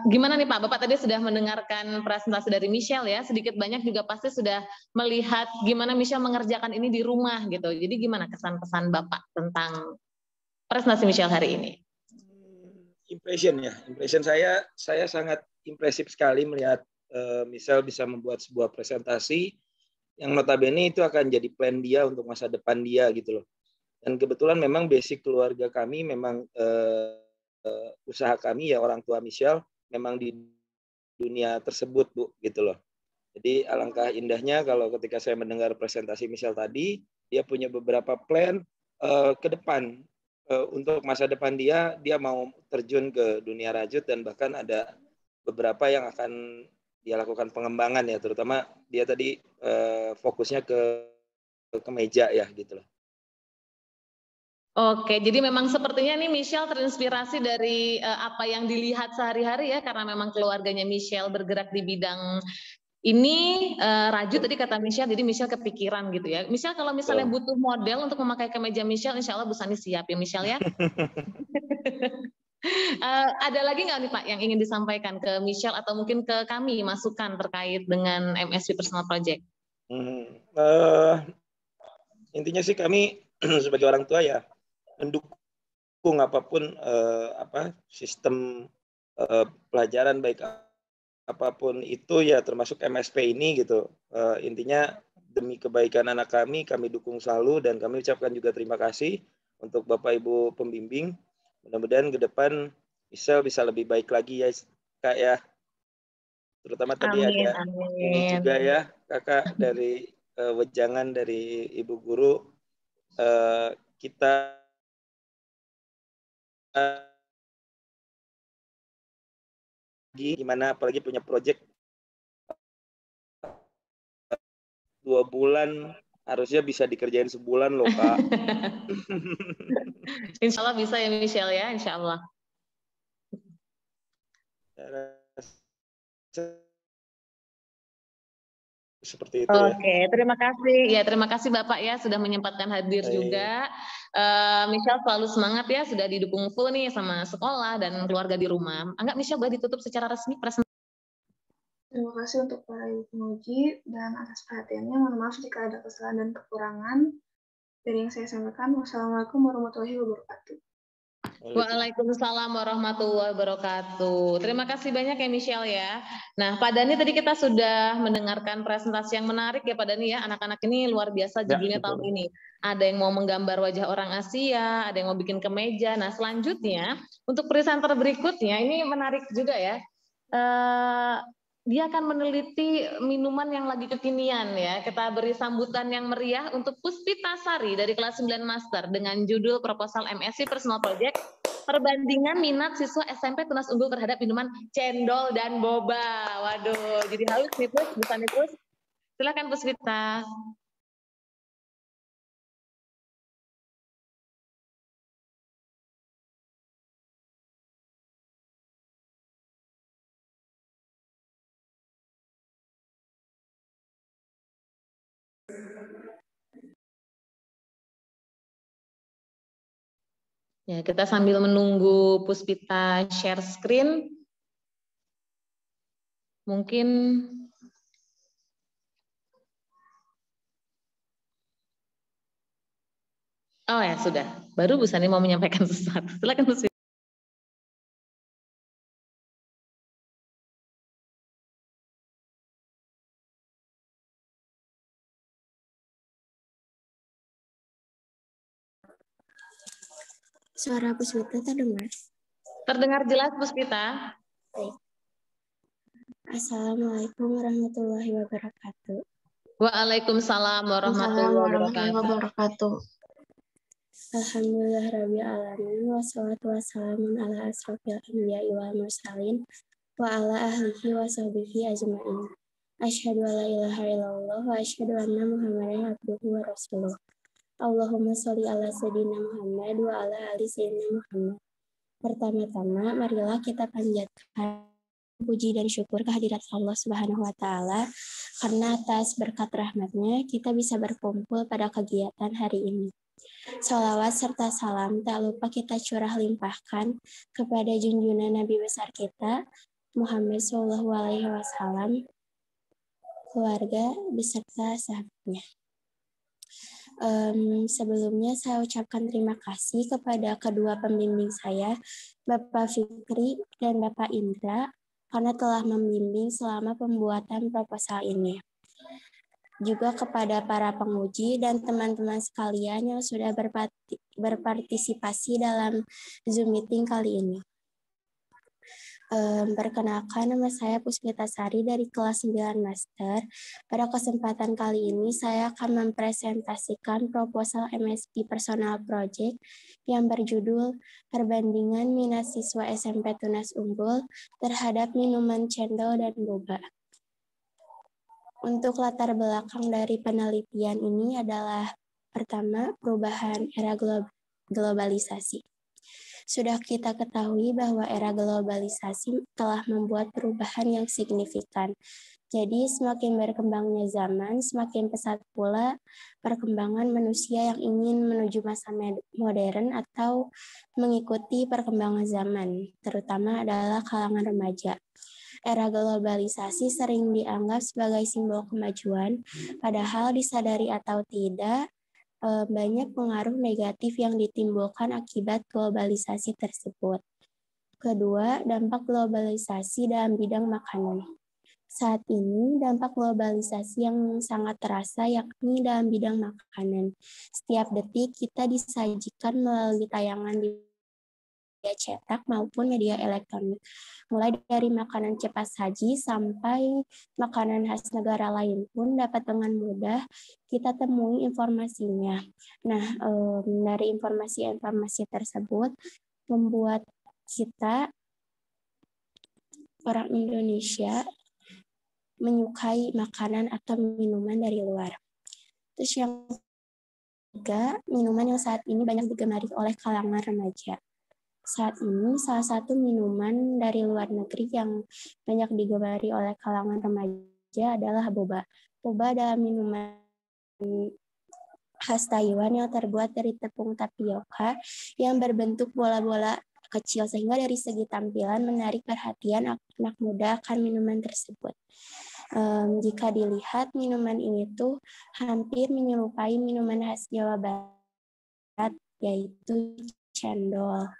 S1: Gimana nih Pak, Bapak tadi sudah mendengarkan presentasi dari Michelle ya, sedikit banyak juga pasti sudah melihat gimana Michelle mengerjakan ini di rumah gitu. Jadi gimana kesan-pesan Bapak tentang presentasi Michelle hari ini?
S8: Impression saya sangat impresif sekali melihat Michelle bisa membuat sebuah presentasi yang notabene itu akan jadi plan dia untuk masa depan dia gitu loh. Dan kebetulan memang basic keluarga kami memang usaha kami ya orang tua Michelle memang di dunia tersebut Bu gitu loh. Jadi alangkah indahnya kalau ketika saya mendengar presentasi Michelle tadi, dia punya beberapa plan ke depan untuk masa depan dia mau terjun ke dunia rajut dan bahkan ada beberapa yang akan dia lakukan pengembangan ya, terutama dia tadi fokusnya ke kemeja ya gitu loh.
S1: Oke, jadi memang sepertinya nih Michelle terinspirasi dari apa yang dilihat sehari-hari ya, karena memang keluarganya Michelle bergerak di bidang ini rajut tadi kata Michelle, jadi Michelle kepikiran gitu ya. Michelle kalau misalnya butuh model untuk memakai kemeja Michelle, insya Allah Bu Sani siap ya Michelle ya. Ada lagi nggak nih Pak yang ingin disampaikan ke Michelle atau mungkin ke kami masukan terkait dengan MSP Personal Project?
S8: Intinya sih kami sebagai orang tua ya mendukung apapun sistem pelajaran baik apapun itu ya termasuk MSP ini gitu. Intinya demi kebaikan anak kami dukung selalu dan kami ucapkan juga terima kasih untuk Bapak Ibu pembimbing. Mudah-mudahan ke depan Michelle bisa lebih baik lagi ya Kak ya. Terutama tadi ada ini juga ya Kakak dari wejangan dari Ibu Guru. Kita gimana apalagi punya project 2 bulan harusnya bisa dikerjain sebulan loh Kak.
S1: Insya Allah bisa ya Michelle ya, Insya Allah.
S8: Seperti itu ya.
S1: Oke, terima kasih. Ya, terima kasih Bapak ya sudah menyempatkan hadir juga. Michelle selalu semangat ya, sudah didukung full nih sama sekolah dan keluarga di rumah. Enggak, Michelle boleh ditutup secara resmi presentasi.
S7: Terima kasih untuk para ibu penguji dan atas perhatiannya. Mohon maaf jika ada kesalahan dan kekurangan. Dari yang saya sampaikan, wassalamualaikum warahmatullahi wabarakatuh.
S1: Waalaikumsalam warahmatullahi wabarakatuh. Terima kasih banyak ya Michelle ya. Nah Pak Dhani tadi kita sudah mendengarkan presentasi yang menarik ya Pak Dhani ya. Anak-anak ini luar biasa judulnya tahun ini. Ada yang mau menggambar wajah orang Asia, ada yang mau bikin kemeja. Nah selanjutnya untuk presenter berikutnya ini menarik juga ya. Dia akan meneliti minuman yang lagi kekinian ya. Kita beri sambutan yang meriah untuk Puspita Sari dari kelas 9 Master dengan judul proposal MSc Personal Project perbandingan minat siswa SMP Tunas Unggul terhadap minuman cendol dan boba. Waduh, jadi halus nih Pus, bukan nih Pus. Silakan Puspita. Ya, kita sambil menunggu Puspita share screen. Mungkin oh ya sudah. Baru Bu Sani mau menyampaikan sesuatu. Silakan Puspita.
S3: Suara Puspita terdengar?
S1: Terdengar jelas, Puspita.
S3: Baik. Assalamualaikum warahmatullahi wabarakatuh.
S1: Waalaikumsalam warahmatullahi wabarakatuh.
S3: Alhamdulillahirabbil alamin wassalatu wassalamu ala asrofil anbiya'i wal mursalin wa ala ahlihi wa sahbihi ajmain. Asyhadu an la ilaha illallah wa asyhadu anna Muhammadan abduhu wa rasuluh. Allahumma sholli ala sayyidina Muhammad wa ala ali sayyidina Muhammad. Pertama-tama, marilah kita panjatkan puji dan syukur kehadirat Allah Subhanahu wa Ta'ala, karena atas berkat rahmat-Nya kita bisa berkumpul pada kegiatan hari ini. Sholawat serta salam tak lupa kita curah limpahkan kepada junjungan Nabi besar kita, Muhammad SAW, keluarga beserta sahabatnya. Sebelumnya saya ucapkan terima kasih kepada kedua pembimbing saya, Bapak Fikri dan Bapak Indra, karena telah membimbing selama pembuatan proposal ini. Juga kepada para penguji dan teman-teman sekalian yang sudah berpartisipasi dalam Zoom meeting kali ini. Perkenalkan, nama saya Puspita Sari dari kelas 9 Master. Pada kesempatan kali ini saya akan mempresentasikan proposal MSP Personal Project yang berjudul Perbandingan Minat Siswa SMP Tunas Unggul terhadap minuman cendol dan boba. Untuk latar belakang dari penelitian ini adalah pertama, perubahan era globalisasi. Sudah kita ketahui bahwa era globalisasi telah membuat perubahan yang signifikan. Jadi semakin berkembangnya zaman, semakin pesat pula perkembangan manusia yang ingin menuju masa modern atau mengikuti perkembangan zaman, terutama adalah kalangan remaja. Era globalisasi sering dianggap sebagai simbol kemajuan, padahal disadari atau tidak, banyak pengaruh negatif yang ditimbulkan akibat globalisasi tersebut. Kedua, dampak globalisasi dalam bidang makanan. Saat ini, dampak globalisasi yang sangat terasa yakni dalam bidang makanan. Setiap detik kita disajikan melalui tayangan di media cetak maupun media elektronik, mulai dari makanan cepat saji sampai makanan khas negara lain pun dapat dengan mudah kita temui informasinya. Nah, dari informasi-informasi tersebut membuat kita orang Indonesia menyukai makanan atau minuman dari luar. Terus yang ketiga, minuman yang saat ini banyak digemari oleh kalangan remaja. Saat ini salah satu minuman dari luar negeri yang banyak digemari oleh kalangan remaja adalah boba. Boba adalah minuman khas Taiwan yang terbuat dari tepung tapioka yang berbentuk bola-bola kecil, sehingga dari segi tampilan menarik perhatian anak muda akan minuman tersebut. Jika dilihat, minuman ini tuh hampir menyerupai minuman khas Jawa Barat, yaitu cendol.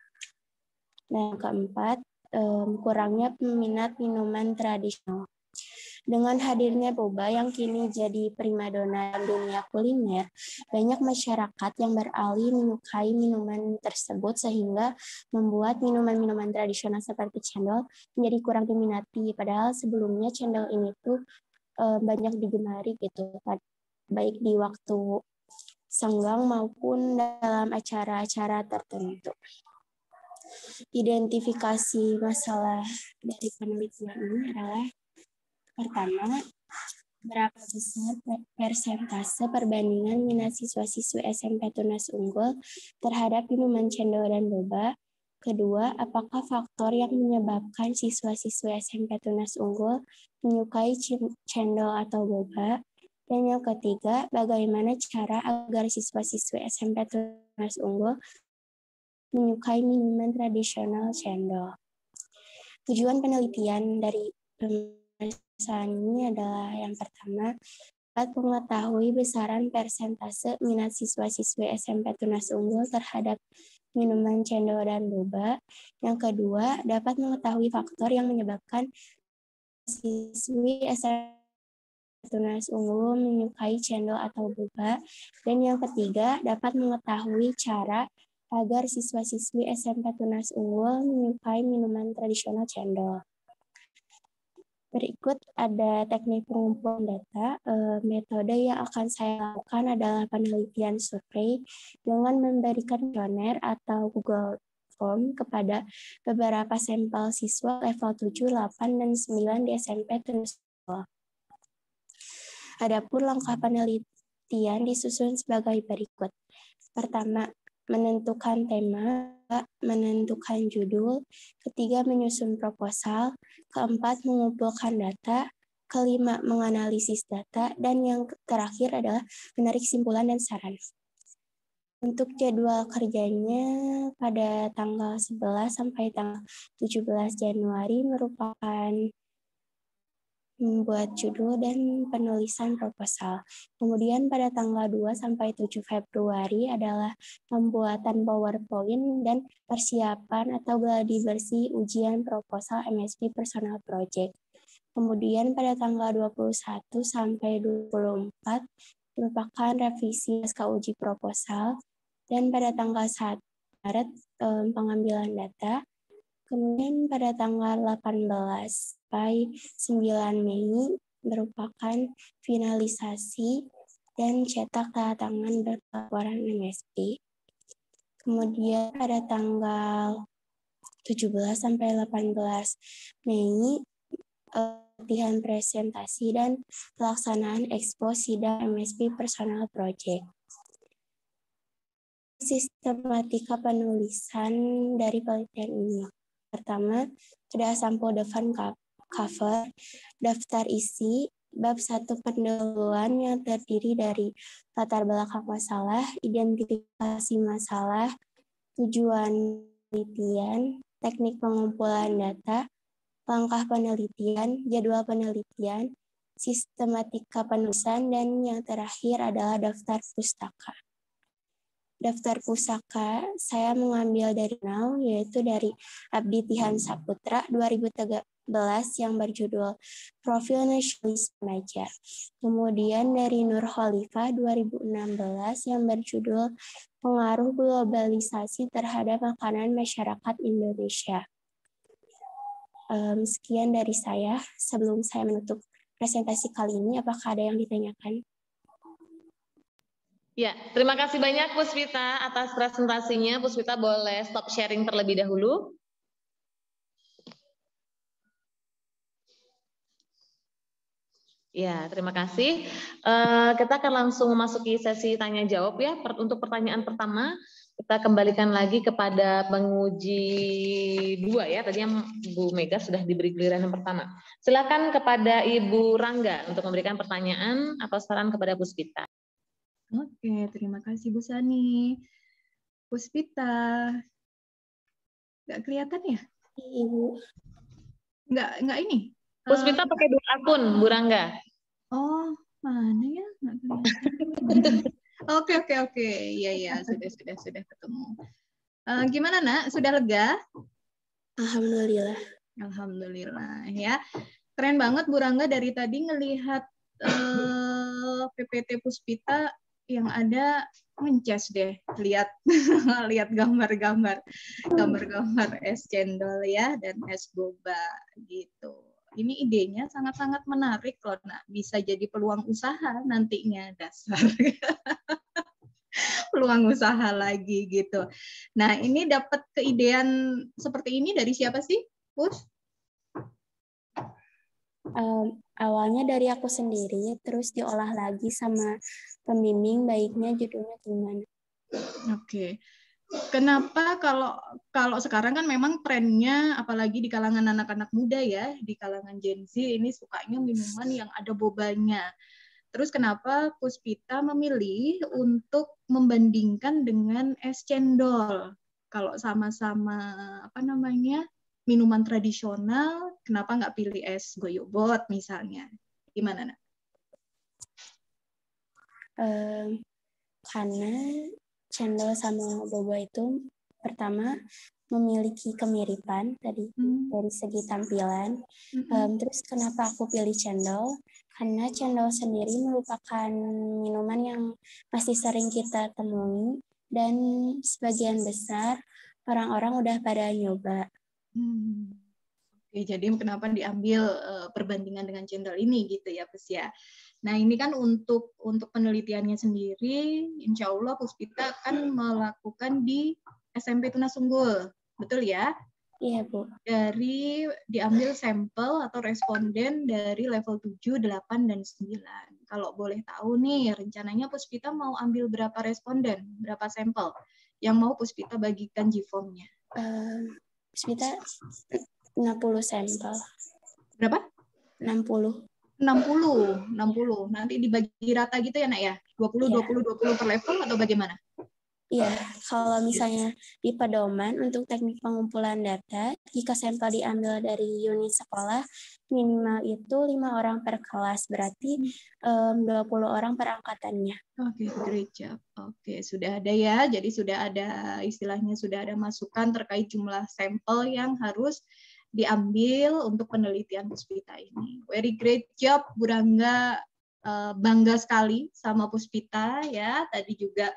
S3: Nah, yang keempat, kurangnya peminat minuman tradisional. Dengan hadirnya boba yang kini jadi primadona dunia kuliner, banyak masyarakat yang beralih menyukai minuman tersebut sehingga membuat minuman-minuman tradisional seperti cendol menjadi kurang diminati. Padahal sebelumnya cendol ini tuh banyak digemari gitu, baik di waktu senggang maupun dalam acara-acara tertentu. Identifikasi masalah dari penelitian ini adalah pertama, berapa besar persentase perbandingan minat siswa-siswi SMP Tunas Unggul terhadap minuman cendol dan boba. Kedua, apakah faktor yang menyebabkan siswa-siswi SMP Tunas Unggul menyukai cendol atau boba? Dan yang ketiga, bagaimana cara agar siswa-siswi SMP Tunas Unggul menyukai minuman tradisional cendol. Tujuan penelitian dari pemeriksaan ini adalah yang pertama, dapat mengetahui besaran persentase minat siswa-siswi SMP Tunas Unggul terhadap minuman cendol dan boba. Yang kedua, dapat mengetahui faktor yang menyebabkan siswi SMP Tunas Unggul menyukai cendol atau boba. Dan yang ketiga, dapat mengetahui cara agar siswa-siswi SMP Tunas Unggul menyukai minuman tradisional cendol. Berikut ada teknik pengumpulan data. Metode yang akan saya lakukan adalah penelitian survei dengan memberikan kuesioner atau Google Form kepada beberapa sampel siswa level 7, 8, dan 9 di SMP Tunas Unggul. Adapun langkah penelitian disusun sebagai berikut. Pertama, menentukan tema, menentukan judul, ketiga menyusun proposal, keempat mengumpulkan data, kelima menganalisis data, dan yang terakhir adalah menarik kesimpulan dan saran. Untuk jadwal kerjanya pada tanggal 11 sampai tanggal 17 Januari merupakan membuat judul dan penulisan proposal. Kemudian pada tanggal 2 sampai 7 Februari adalah pembuatan PowerPoint dan persiapan atau gladi bersih ujian proposal MSP Personal Project. Kemudian pada tanggal 21 sampai 24 merupakan revisi naskah uji proposal, dan pada tanggal 1 Maret pengambilan data. Kemudian pada tanggal 18 sampai 9 Mei merupakan finalisasi dan cetak tanda tangan berlaporan MSP. Kemudian pada tanggal 17 sampai 18 Mei latihan presentasi dan pelaksanaan expo sidang MSP Personal Project. Sistematika penulisan dari penelitian ini. Pertama, ada sampul depan cover, daftar isi, bab 1 pendahuluan yang terdiri dari latar belakang masalah, identifikasi masalah, tujuan penelitian, teknik pengumpulan data, langkah penelitian, jadwal penelitian, sistematika penulisan, dan yang terakhir adalah daftar pustaka. Daftar pusaka saya mengambil dari jurnal, yaitu dari Abdi Tihan Saputra 2013 yang berjudul Profil Nasionalis Remaja. Kemudian dari Nur Khalifah 2016 yang berjudul Pengaruh Globalisasi Terhadap Makanan Masyarakat Indonesia. Sekian dari saya. Sebelum saya menutup presentasi kali ini, apakah ada yang ditanyakan?
S1: Ya, terima kasih banyak Puspita atas presentasinya. Puspita boleh stop sharing terlebih dahulu. Ya, terima kasih. Kita akan langsung memasuki sesi tanya jawab ya. Untuk pertanyaan pertama, kita kembalikan lagi kepada penguji 2 ya. Tadi yang Bu Mega sudah diberi giliran yang pertama. Silakan kepada Ibu Rangga untuk memberikan pertanyaan atau saran kepada Puspita.
S4: Oke, terima kasih Bu Sani. Puspita, nggak kelihatan ya?
S3: Ibu.
S4: Nggak ini?
S1: Puspita pakai 2 akun, Bu Rangga.
S4: Oh, mana ya? Nggak kelihatan. Oke. Iya, sudah ketemu. Gimana, Nak? Sudah lega?
S3: Alhamdulillah.
S4: Alhamdulillah, ya. Keren banget Bu Rangga, dari tadi ngelihat PPT Puspita yang ada mencas deh, lihat gambar-gambar es cendol ya dan es boba gitu. Ini idenya sangat-sangat menarik loh, nah bisa jadi peluang usaha nantinya, dasar peluang usaha lagi gitu. Nah, ini dapat keidean seperti ini dari siapa sih, Pus?
S3: Awalnya dari aku sendiri, terus diolah lagi sama pembimbing, baiknya judulnya gimana.
S4: Oke. Kenapa kalau sekarang kan memang trennya, apalagi di kalangan anak-anak muda ya, di kalangan Gen Z ini sukanya minuman yang ada bobanya. Terus kenapa Puspita memilih untuk membandingkan dengan es cendol? Kalau sama-sama minuman tradisional, kenapa nggak pilih es goyobot misalnya? Gimana, Nak?
S3: Karena cendol sama boba itu pertama memiliki kemiripan dari segi tampilan. Terus kenapa aku pilih cendol? Karena cendol sendiri merupakan minuman yang masih sering kita temui dan sebagian besar orang-orang udah pada nyoba.
S4: Oke, jadi kenapa diambil perbandingan dengan cendol ini gitu ya, Pus ya. Nah, ini kan untuk penelitiannya sendiri, insya Allah Puspita akan melakukan di SMP Tunas Unggul, betul ya?
S3: Iya, Bu.
S4: Diambil sampel atau responden dari level 7, 8, dan 9. Kalau boleh tahu nih, rencananya Puspita mau ambil berapa responden, berapa sampel yang mau Puspita bagikan G-form-nya?
S3: Puspita 60 sampel.
S4: Berapa?
S3: 60.
S4: 60. Nanti dibagi rata gitu ya, Nak ya? 20,
S3: Iya.
S4: 20 per level atau bagaimana?
S3: Iya, kalau misalnya di pedoman untuk teknik pengumpulan data, jika sampel diambil dari unit sekolah, minimal itu 5 orang per kelas, berarti 20 orang per angkatannya.
S4: Oke, great job. Oke, sudah ada ya. Jadi sudah ada istilahnya, sudah ada masukan terkait jumlah sampel yang harus diambil untuk penelitian Puspita ini. Very great job, Bu Rangga. Bangga sekali sama Puspita ya. Tadi juga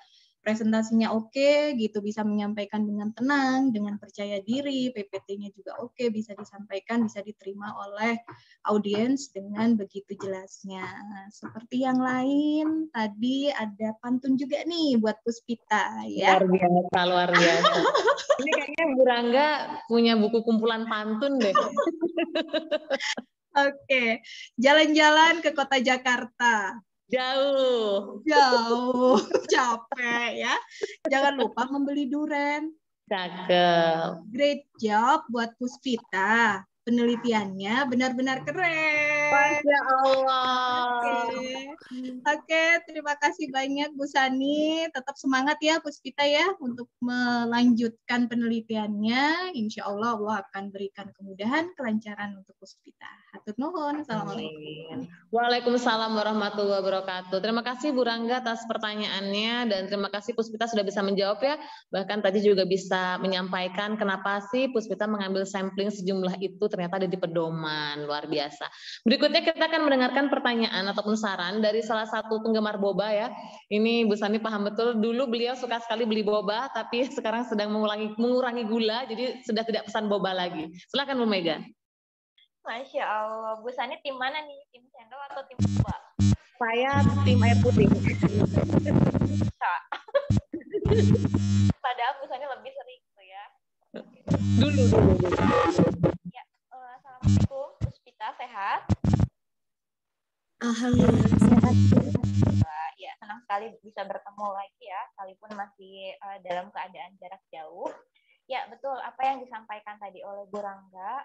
S4: presentasinya oke, gitu, bisa menyampaikan dengan tenang, dengan percaya diri, PPT-nya juga oke, bisa disampaikan, bisa diterima oleh audiens dengan begitu jelasnya. Seperti yang lain, tadi ada pantun juga nih buat Puspita ya.
S1: Luar biasa. Ini kayaknya Bu Rangga punya buku kumpulan pantun deh.
S4: Oke, jalan-jalan ke kota Jakarta.
S1: Jauh,
S4: capek ya. Jangan lupa membeli duren.
S1: cakep.
S4: Great job buat Puspita. Penelitiannya benar-benar keren.
S1: Masya Allah.
S4: Oke, terima kasih banyak Bu Sani. Tetap semangat ya Puspita ya untuk melanjutkan penelitiannya. Insya Allah Allah akan berikan kemudahan, kelancaran untuk Puspita. Hatur nuhun. Assalamualaikum.
S1: Waalaikumsalam warahmatullahi wabarakatuh. Terima kasih Bu Rangga atas pertanyaannya dan terima kasih Puspita sudah bisa menjawab ya. Bahkan tadi juga bisa menyampaikan kenapa sih Puspita mengambil sampling sejumlah itu ternyata ada di pedoman. Luar biasa. Berikutnya kita akan mendengarkan pertanyaan ataupun saran dari salah satu penggemar boba ya. Ini Bu Sani paham betul, dulu beliau suka sekali beli boba tapi sekarang sedang mengurangi gula jadi sudah tidak pesan boba lagi. Silakan Bu Mega.
S2: Masya Allah, Bu Sani tim mana nih? Tim cendol atau tim boba?
S1: Saya tim air putih.
S2: Padahal Bu Sani lebih sering tuh ya.
S1: Dulu.
S2: Ya, assalamualaikum, Puspita sehat?
S3: Alhamdulillah sehat.
S2: Ya, senang sekali bisa bertemu lagi ya, sekalipun masih dalam keadaan jarak jauh. Ya, betul. Apa yang disampaikan tadi oleh Bu Rangga,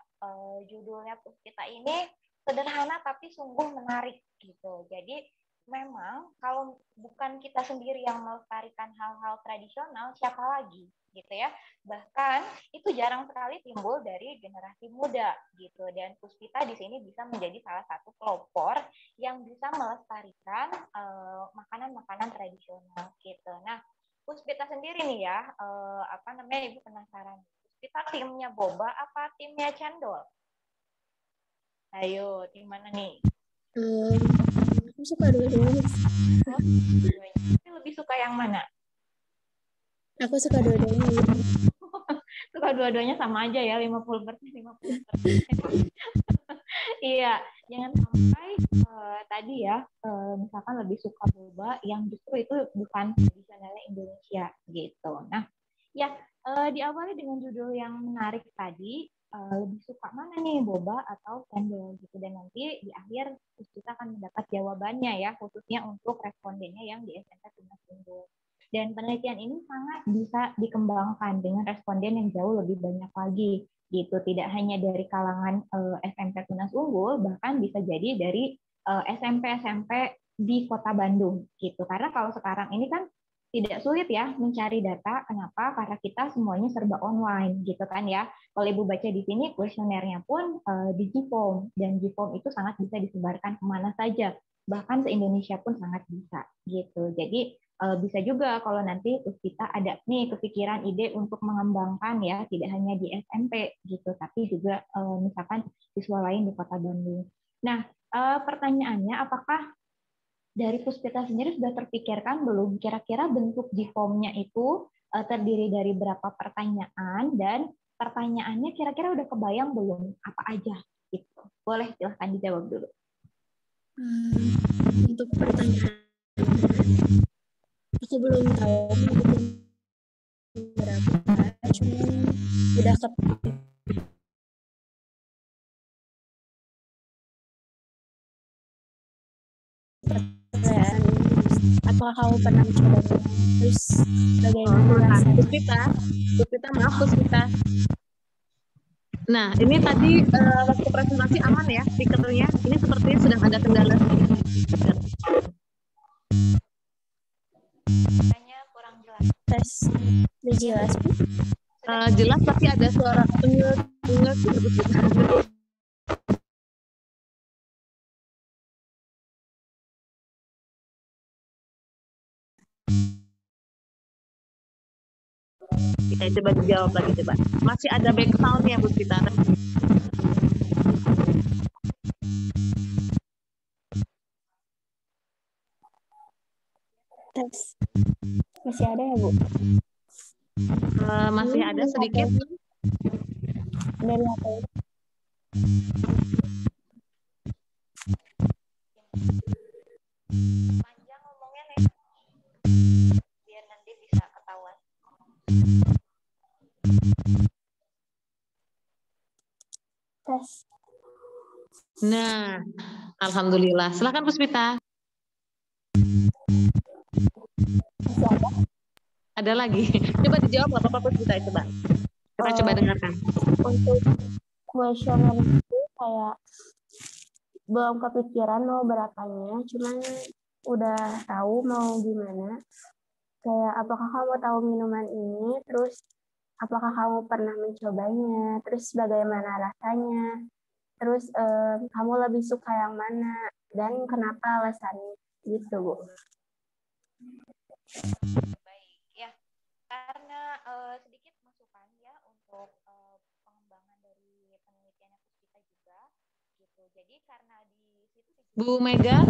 S2: judulnya Puspita ini sederhana tapi sungguh menarik gitu. Jadi memang kalau bukan kita sendiri yang melestarikan hal-hal tradisional, siapa lagi gitu ya. Bahkan itu jarang sekali timbul dari generasi muda gitu. Dan Puspita di sini bisa menjadi salah satu pelopor yang bisa melestarikan makanan-makanan tradisional gitu. Nah, Puspita sendiri nih ya, Ibu penasaran. Puspita timnya boba apa timnya cendol? Ayo, tim mana nih?
S3: Aku suka dua-duanya.
S2: Tapi lebih suka yang mana?
S3: Aku suka dua-duanya.
S2: Suka dua-duanya sama aja ya, 50%, 50%. Iya, jangan sampai tadi ya, misalkan lebih suka boba yang justru itu bukan tradisionalnya Indonesia gitu. Nah, ya diawali dengan judul yang menarik tadi, lebih suka mana nih, boba atau cendol gitu. Dan nanti di akhir kita akan mendapat jawabannya ya, khususnya untuk respondennya yang di SMP Tunas Unggul. Dan penelitian ini sangat bisa dikembangkan dengan responden yang jauh lebih banyak lagi gitu, tidak hanya dari kalangan SMP Tunas Unggul, bahkan bisa jadi dari SMP-SMP di Kota Bandung gitu. Karena kalau sekarang ini kan tidak sulit ya mencari data. Kenapa? Karena kita semuanya serba online gitu kan ya. Kalau Ibu baca di sini kuesionernya pun di G-form, dan G-form itu sangat bisa disebarkan kemana saja, bahkan se-Indonesia pun sangat bisa gitu. Jadi bisa juga kalau nanti kita ada nih kepikiran ide untuk mengembangkan ya, tidak hanya di SMP gitu, tapi juga misalkan siswa lain di Kota Bandung. Nah, pertanyaannya, apakah dari Puspita sendiri sudah terpikirkan belum kira-kira bentuk di formnya itu terdiri dari berapa pertanyaan dan pertanyaannya kira-kira udah kebayang belum apa aja gitu. Boleh silahkan dijawab dulu.
S3: Untuk pertanyaan aku belum tahu berapa, cuma udah pertanyaan apakah kamu pernah mencoba terus bagaimana rasanya?
S1: Puspita, maaf Puspita. Nah, ini tadi waktu presentasi aman ya speakernya. Ini sepertinya sedang ada kendala sedikit.
S2: Kayaknya kurang jelas.
S3: Tes jelas Bu?
S1: Jelas tapi ada suara enggak gitu. Kita coba dijawab lagi coba. Masih ada back sound-nya Bu kita.
S3: Tes. Masih ada ya Bu?
S1: Masih ada sedikit.
S3: Dari HP.
S2: Panjang ngomongnya nih. Biar nanti bisa ketahuan.
S3: Tes.
S1: Nah, alhamdulillah. Silakan Puspita.
S3: Masih ada?
S1: Ada lagi. Coba dijawab nggak apa-apa Puspita coba. Kita coba dengarkan.
S3: Untuk kuesioner itu kayak belum kepikiran mau berapanya, cuman udah tahu mau gimana. Kayak apakah kamu tahu minuman ini, terus apakah kamu pernah mencobanya, terus bagaimana rasanya, terus kamu lebih suka yang mana, dan kenapa alasannya, gitu Bu.
S2: Baik, ya. Karena sedikit masukan ya untuk pengembangan dari penelitiannya Puspita juga, gitu. Jadi karena di situ
S1: Bu Mega,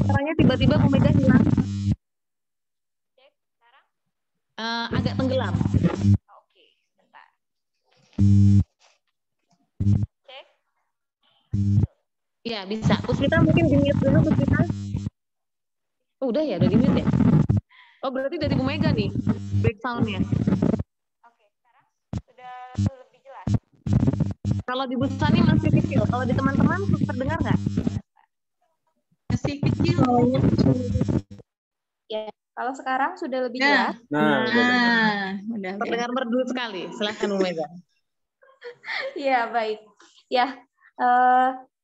S1: suaranya tiba-tiba Bu Mega hilang.
S2: Cek sekarang?
S1: Agak tenggelam.
S2: Oke, sebentar. Cek.
S1: Iya, bisa. Puspita mungkin di-mute dulu Puspita. Oh, udah ya, udah di-mute ya? Oh, berarti dari Bu Mega nih, break sound-nya.
S2: Oke, sekarang sudah lebih jelas.
S1: Kalau di Bu Sani masih kecil, kalau di teman-teman terdengar nggak?
S4: Masih kecil.
S2: Ya, kalau sekarang sudah lebih
S4: Ya.
S2: jelas.
S4: Udah.
S1: Terdengar merdu sekali. Silahkan Bu Mega.
S2: Ya, baik. Ya,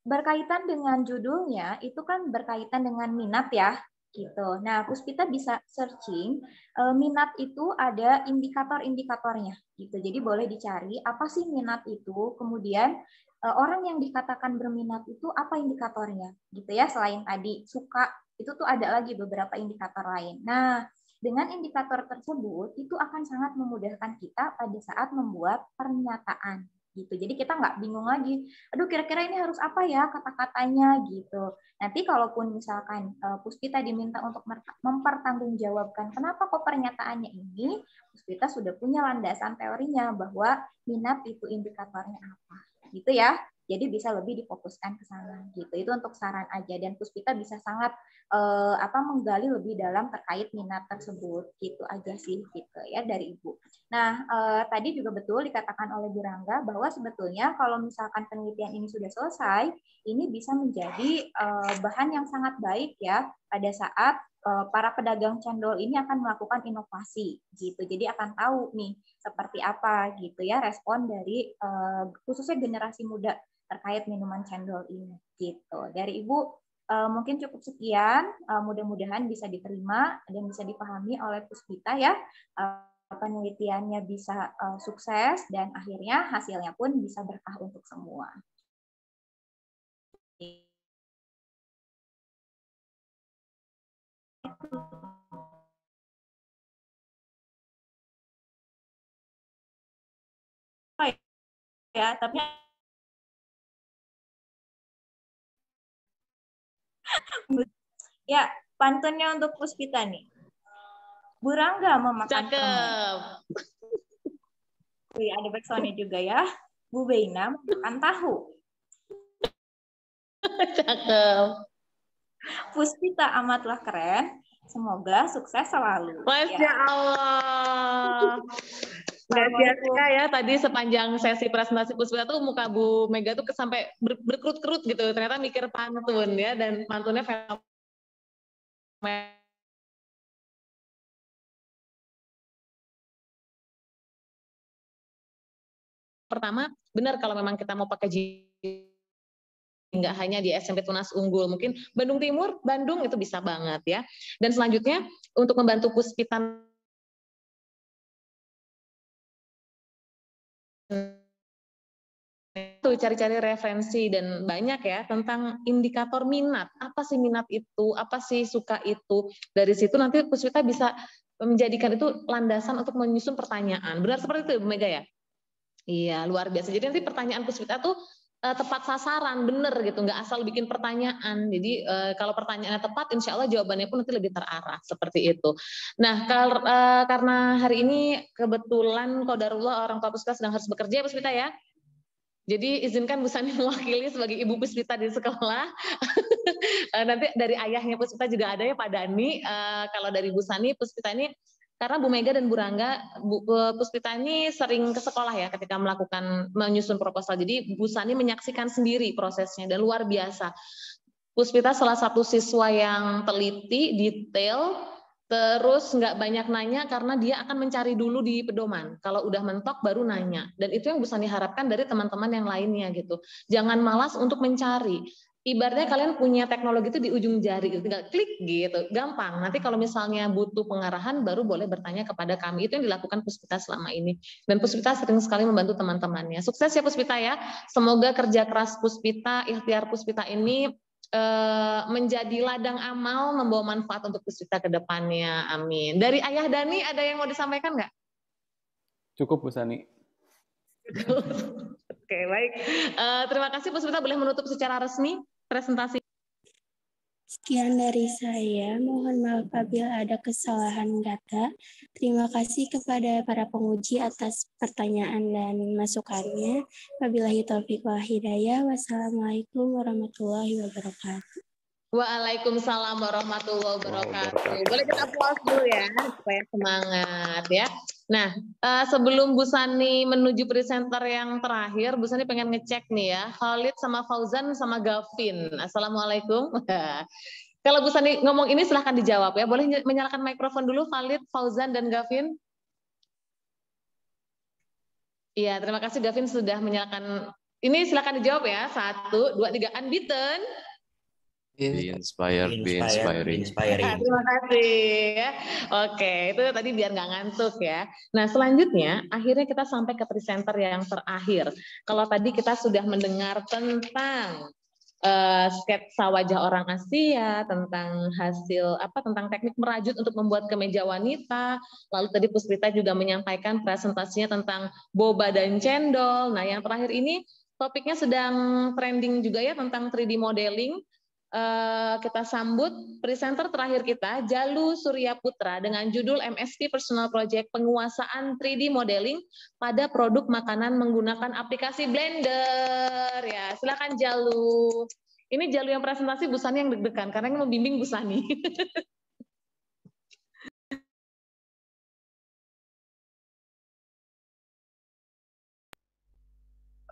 S2: berkaitan dengan judulnya, itu kan berkaitan dengan minat ya, gitu. Nah, Puspita bisa searching, minat itu ada indikator-indikatornya, gitu. Jadi boleh dicari apa sih minat itu, kemudian orang yang dikatakan berminat itu apa indikatornya, gitu ya. Selain tadi suka, itu tuh ada lagi beberapa indikator lain. Nah, dengan indikator tersebut, itu akan sangat memudahkan kita pada saat membuat pernyataan gitu. Jadi kita nggak bingung lagi, aduh kira-kira ini harus apa ya kata-katanya gitu. Nanti kalaupun misalkan Puspita diminta untuk mempertanggungjawabkan kenapa kok pernyataannya ini, Puspita sudah punya landasan teorinya bahwa minat itu indikatornya apa, gitu ya. Jadi bisa lebih difokuskan ke sana gitu. Itu untuk saran aja, dan Puspita bisa sangat menggali lebih dalam terkait minat tersebut, gitu aja sih gitu ya dari Ibu. Nah, tadi juga betul dikatakan oleh Bu Rangga bahwa sebetulnya kalau misalkan penelitian ini sudah selesai, ini bisa menjadi bahan yang sangat baik ya pada saat para pedagang cendol ini akan melakukan inovasi gitu. Jadi akan tahu nih seperti apa gitu ya respon dari khususnya generasi muda terkait minuman cendol ini gitu. Dari Ibu mungkin cukup sekian, mudah-mudahan bisa diterima dan bisa dipahami oleh Puspita ya. Penelitiannya bisa sukses dan akhirnya hasilnya pun bisa berkah untuk semua. Ya, tapi ya Pantunnya untuk Puspita nih. Bu Rangga memakan permen.
S1: Cakep.
S2: Wih, ada backsound-nya juga ya. Bu Beina memakan tahu.
S1: Cakep.
S2: Puspita amatlah keren. Semoga sukses selalu.
S1: Masya Allah. Nggak sia-sia ya tadi sepanjang sesi presentasi Puspita tuh muka Bu Mega tuh sampai berkerut-kerut gitu. Ternyata mikir pantun ya, dan pantunnya fenomenal. Pertama, benar kalau memang kita mau pakai nggak hanya di SMP Tunas Unggul, mungkin Bandung Timur, Bandung itu bisa banget ya. Dan selanjutnya untuk membantu Puspita itu cari-cari referensi dan banyak ya tentang indikator minat. Apa sih minat itu? Apa sih suka itu? Dari situ nanti Puspita bisa menjadikan itu landasan untuk menyusun pertanyaan. Benar seperti itu, Bu Mega ya? Iya, luar biasa. Jadi nanti pertanyaan Puspita tuh tepat sasaran, bener gitu, nggak asal bikin pertanyaan. Jadi kalau pertanyaannya tepat, insya Allah jawabannya pun nanti lebih terarah seperti itu. Nah, karena hari ini kebetulan qadarullah orang tua Puspita sedang harus bekerja ya Puspita ya. Jadi izinkan Bu Sani mewakili sebagai ibu Puspita di sekolah. Nanti dari ayahnya Puspita juga ada ya Pak Dani. Kalau dari Bu Sani, Puspita ini karena Bu Mega dan Bu Rangga, Puspita ini sering ke sekolah ya ketika menyusun proposal. Jadi Bu Sani menyaksikan sendiri prosesnya dan luar biasa. Puspita salah satu siswa yang teliti, detail, terus nggak banyak nanya karena dia akan mencari dulu di pedoman. Kalau udah mentok baru nanya. Dan itu yang Bu Sani harapkan dari teman-teman yang lainnya gitu. Jangan malas untuk mencari. Ibaratnya kalian punya teknologi itu di ujung jari, gitu. Tinggal klik gitu, gampang. Nanti kalau misalnya butuh pengarahan, baru boleh bertanya kepada kami. Itu yang dilakukan Puspita selama ini. Dan Puspita sering sekali membantu teman-temannya. Sukses ya Puspita ya. Semoga kerja keras Puspita, ikhtiar Puspita ini menjadi ladang amal, membawa manfaat untuk Puspita ke depannya. Amin. Dari Ayah Dani ada yang mau disampaikan nggak?
S6: Cukup, Bu Sani.
S1: Oke, baik. Terima kasih Puspita, boleh menutup secara resmi presentasi.
S3: Sekian dari saya, mohon maaf apabila ada kesalahan kata. Terima kasih kepada para penguji atas pertanyaan dan masukannya. Wabillahi taufiq wal hidayah. Wassalamualaikum warahmatullahi wabarakatuh.
S1: Waalaikumsalam warahmatullahi wabarakatuh. Boleh kita applause dulu ya, supaya semangat ya. Nah, sebelum Bu Sani menuju presenter yang terakhir, Bu Sani pengen ngecek nih ya, Khalid sama Fauzan sama Gavin. Assalamualaikum. Kalau Bu Sani ngomong ini silahkan dijawab ya. Boleh menyalakan mikrofon dulu Khalid, Fauzan, dan Gavin? Iya, terima kasih Gavin sudah menyalakan. Ini silahkan dijawab ya. 1, 2, 3, unbeaten.
S9: Be inspired, be inspiring.
S1: Terima kasih ya. Oke, itu tadi biar nggak ngantuk ya. Nah, selanjutnya akhirnya kita sampai ke presenter yang terakhir. Kalau tadi kita sudah mendengar tentang sketsa wajah orang Asia, tentang tentang teknik merajut untuk membuat kemeja wanita. Lalu tadi Puspita juga menyampaikan presentasinya tentang boba dan cendol. Nah, yang terakhir ini topiknya sedang trending juga ya tentang 3D modeling. Kita sambut presenter terakhir kita, Jalu Surya Putra, dengan judul MSP Personal Project Penguasaan 3D Modeling pada Produk Makanan Menggunakan Aplikasi Blender. Ya, silakan Jalu. Ini Jalu yang presentasi, Bu Sani yang deg-degan karena yang membimbing Bu Sani.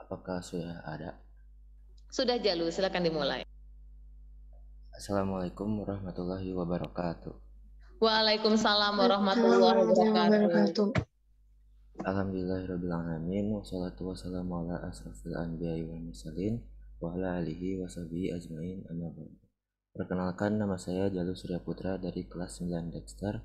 S9: Apakah sudah ada?
S1: Sudah Jalu, silakan dimulai.
S9: Assalamualaikum warahmatullahi wabarakatuh.
S1: Waalaikumsalam warahmatullahi wabarakatuh.
S9: Alhamdulillahirabbil alamin, wassalatu wassalamu ala asrofil anbiya'i wal mursalin wa ala alihi washabihi ajmain, amma ba'du. Perkenalkan, nama saya Jalu Surya Putra dari kelas 9 Dexter.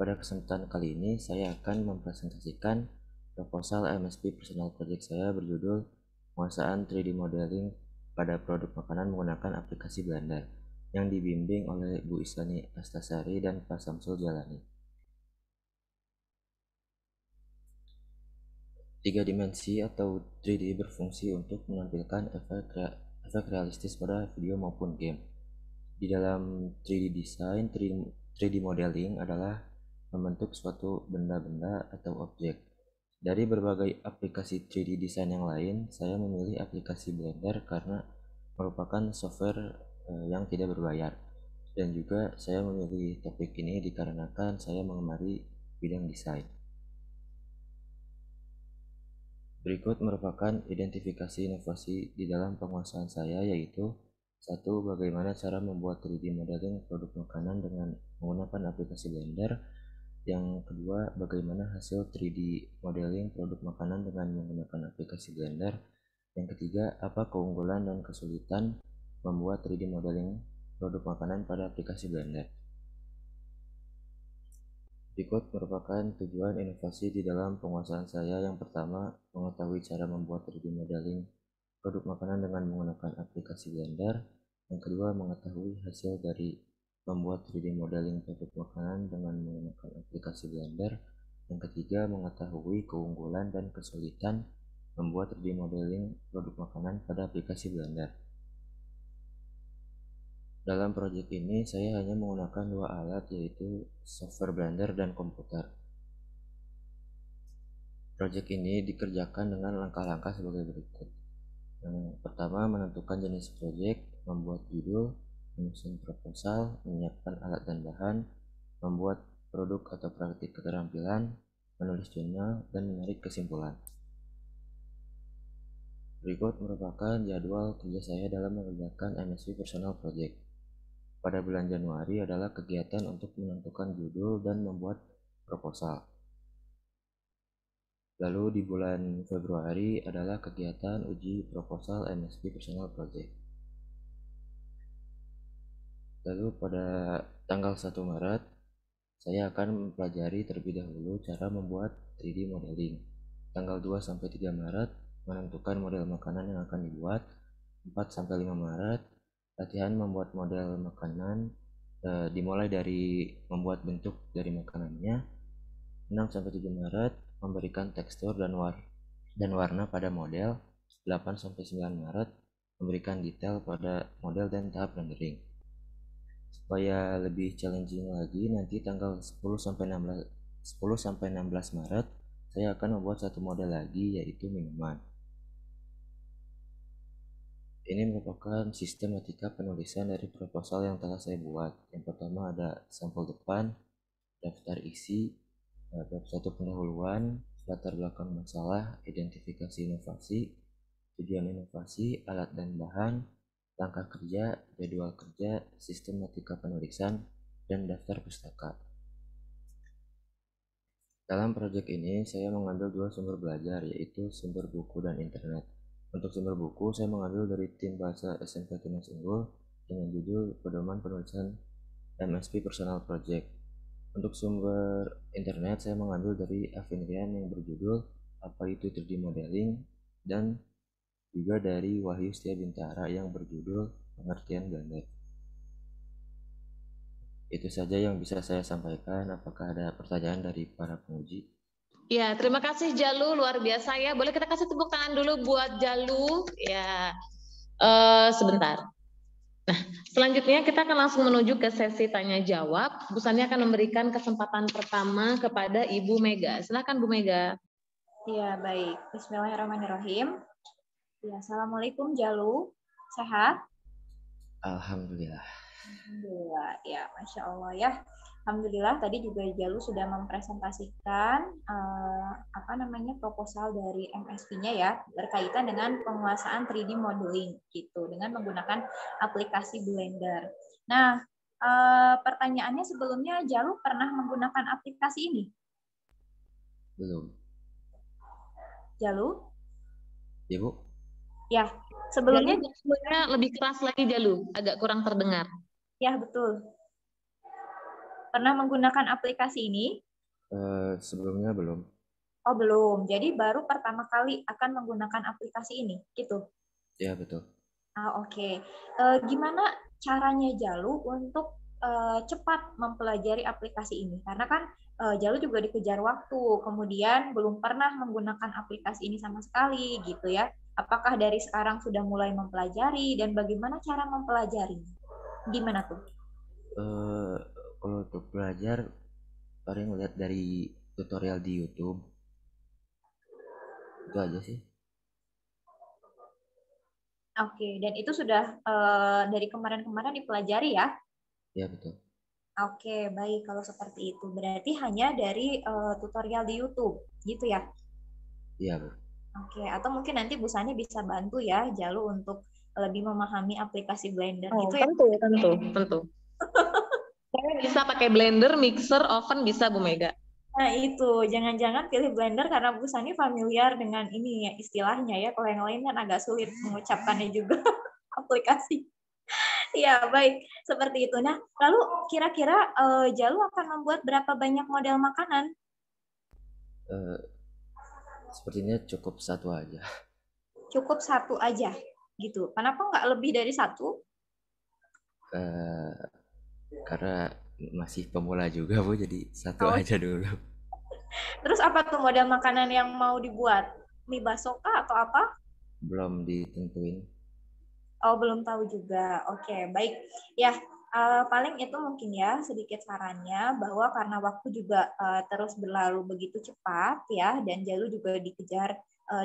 S9: Pada kesempatan kali ini saya akan mempresentasikan proposal MSP Personal Project saya berjudul Penguasaan 3D Modeling pada Produk Makanan Menggunakan Aplikasi Blender, yang dibimbing oleh Bu Islani Astasari dan Pak Samsul Jalani. 3 dimensi atau 3D berfungsi untuk menampilkan efek realistis pada video maupun game. Di dalam 3D design, 3D modeling adalah membentuk suatu benda-benda atau objek. Dari berbagai aplikasi 3D design yang lain, saya memilih aplikasi Blender karena merupakan software yang tidak berbayar. Dan juga saya memilih topik ini dikarenakan saya mengemari bidang desain. Berikut merupakan identifikasi inovasi di dalam penguasaan saya, yaitu 1. Bagaimana cara membuat 3D modeling produk makanan dengan menggunakan aplikasi Blender. Yang kedua, bagaimana hasil 3D modeling produk makanan dengan menggunakan aplikasi Blender. Yang ketiga, apa keunggulan dan kesulitan membuat 3D modeling produk makanan pada aplikasi Blender. Berikut merupakan tujuan inovasi di dalam penguasaan saya. Yang pertama, mengetahui cara membuat 3D modeling produk makanan dengan menggunakan aplikasi Blender. Yang kedua, mengetahui hasil dari membuat 3D modeling produk makanan dengan menggunakan aplikasi Blender. Yang ketiga, mengetahui keunggulan dan kesulitan membuat 3D modeling produk makanan pada aplikasi Blender. Dalam proyek ini, saya hanya menggunakan 2 alat, yaitu software Blender dan komputer. Proyek ini dikerjakan dengan langkah-langkah sebagai berikut. Yang pertama, menentukan jenis proyek, membuat judul, menyusun proposal, menyiapkan alat dan bahan, membuat produk atau praktik keterampilan, menulis jurnal, dan menarik kesimpulan. Berikut merupakan jadwal kerja saya dalam mengerjakan MSP Personal Project. Pada bulan Januari adalah kegiatan untuk menentukan judul dan membuat proposal. Lalu di bulan Februari adalah kegiatan uji proposal MSP Personal Project. Lalu pada tanggal 1 Maret, saya akan mempelajari terlebih dahulu cara membuat 3D modeling. Tanggal 2-3 Maret, menentukan model makanan yang akan dibuat. 4-5 Maret, latihan membuat model makanan, dimulai dari membuat bentuk dari makanannya. 6-7 Maret, memberikan tekstur dan warna pada model. 8-9 Maret, memberikan detail pada model dan tahap rendering. Supaya lebih challenging lagi, nanti tanggal 10-16 Maret, saya akan membuat satu model lagi, yaitu minuman. Ini merupakan sistematika penulisan dari proposal yang telah saya buat. Yang pertama ada sampel depan, daftar isi, bab 1 pendahuluan, latar belakang masalah, identifikasi inovasi, tujuan inovasi, alat dan bahan, langkah kerja, jadwal kerja, sistematika penulisan, dan daftar pustaka. Dalam proyek ini, saya mengambil 2 sumber belajar, yaitu sumber buku dan internet. Untuk sumber buku, saya mengambil dari tim bahasa SMK Tunas Unggul dengan judul Pedoman Penulisan MSP Personal Project. Untuk sumber internet, saya mengambil dari Avinrian yang berjudul Apa Itu 3D Modeling, dan juga dari Wahyu Setia Bintara yang berjudul Pengertian Blender. Itu saja yang bisa saya sampaikan. Apakah ada pertanyaan dari para penguji?
S1: Ya, terima kasih Jalu, luar biasa ya. Boleh kita kasih tepuk tangan dulu buat Jalu. Ya, sebentar. Nah, selanjutnya kita akan langsung menuju ke sesi tanya jawab. Bu Sani akan memberikan kesempatan pertama kepada Ibu Mega. Silakan Bu Mega.
S2: Ya, baik. Bismillahirrahmanirrahim. Ya, Assalamualaikum Jalu. Sehat?
S9: Alhamdulillah.
S2: Alhamdulillah, ya, Masya Allah ya. Alhamdulillah tadi juga Jalu sudah mempresentasikan proposal dari MSP-nya ya berkaitan dengan penguasaan 3D modeling gitu dengan menggunakan aplikasi Blender. Nah, pertanyaannya sebelumnya Jalu pernah menggunakan aplikasi ini?
S9: Belum.
S2: Jalu?
S9: Ya, Bu?
S2: Ya, sebelumnya
S1: Jalu, lebih keras lagi Jalu, agak kurang terdengar.
S2: Ya, betul. Pernah menggunakan aplikasi ini?
S9: Sebelumnya belum.
S2: Oh, belum. Jadi baru pertama kali akan menggunakan aplikasi ini, gitu?
S9: Ya, betul.
S2: Oke. Gimana caranya Jalu untuk cepat mempelajari aplikasi ini? Karena kan Jalu juga dikejar waktu, kemudian belum pernah menggunakan aplikasi ini sama sekali, gitu ya. Apakah dari sekarang sudah mulai mempelajari, dan bagaimana cara mempelajarinya? Gimana tuh?
S9: Kalau untuk belajar paling lihat dari tutorial di YouTube. Itu aja sih.
S2: Oke, dan itu sudah dari kemarin-kemarin dipelajari ya?
S9: Ya, betul.
S2: Oke, baik kalau seperti itu. Berarti hanya dari tutorial di YouTube, gitu ya?
S9: Iya, Bu.
S2: Oke, atau mungkin nanti Bu Sani bisa bantu ya Jalu untuk lebih memahami aplikasi Blender gitu ya?
S1: Tentu. Saya bisa pakai blender, mixer, oven bisa Bu Mega.
S2: Nah itu, jangan-jangan pilih Blender karena Bu Sani familiar dengan ini ya istilahnya ya. Kalau yang lain kan agak sulit mengucapkannya juga aplikasi. Ya baik, seperti itu. Nah, lalu kira-kira Jalu akan membuat berapa banyak model makanan?
S9: Sepertinya cukup satu aja.
S2: Cukup satu aja, gitu. Kenapa nggak lebih dari satu?
S9: Karena masih pemula juga, Bu, jadi satu aja dulu.
S2: Terus apa tuh model makanan yang mau dibuat? Mie bakso kah atau apa?
S9: Belum ditentuin.
S2: Oh, belum tahu juga. Oke, baik. Ya, paling itu mungkin ya sedikit sarannya bahwa karena waktu juga terus berlalu begitu cepat ya, dan Jalu juga dikejar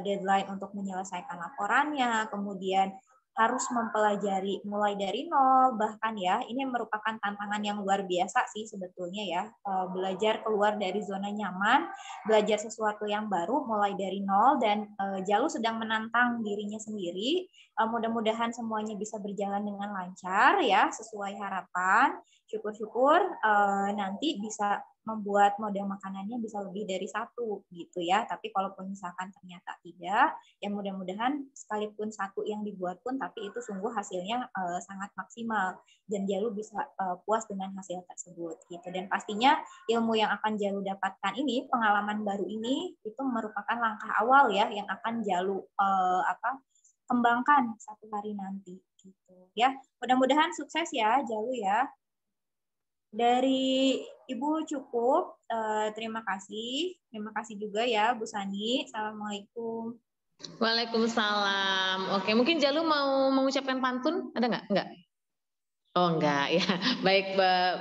S2: deadline untuk menyelesaikan laporannya, kemudian harus mempelajari mulai dari nol, bahkan ya ini merupakan tantangan yang luar biasa sih sebetulnya ya, belajar keluar dari zona nyaman, belajar sesuatu yang baru mulai dari nol, dan Jalu sedang menantang dirinya sendiri. Mudah-mudahan semuanya bisa berjalan dengan lancar ya, sesuai harapan. Syukur-syukur nanti bisa membuat model makanannya bisa lebih dari satu gitu ya. Tapi kalaupun misalkan ternyata tidak, ya mudah-mudahan sekalipun satu yang dibuat pun, tapi itu sungguh hasilnya sangat maksimal dan Jalu bisa puas dengan hasil tersebut gitu. Dan pastinya ilmu yang akan Jalu dapatkan ini, pengalaman baru ini, itu merupakan langkah awal ya yang akan Jalu kembangkan satu hari nanti gitu ya. Mudah-mudahan sukses ya Jalu ya. Dari Ibu cukup, terima kasih juga ya Bu Sani. Assalamualaikum.
S1: Waalaikumsalam. Oke, mungkin Jalu mau mengucapkan pantun, ada nggak? Enggak. Oh enggak ya. Baik,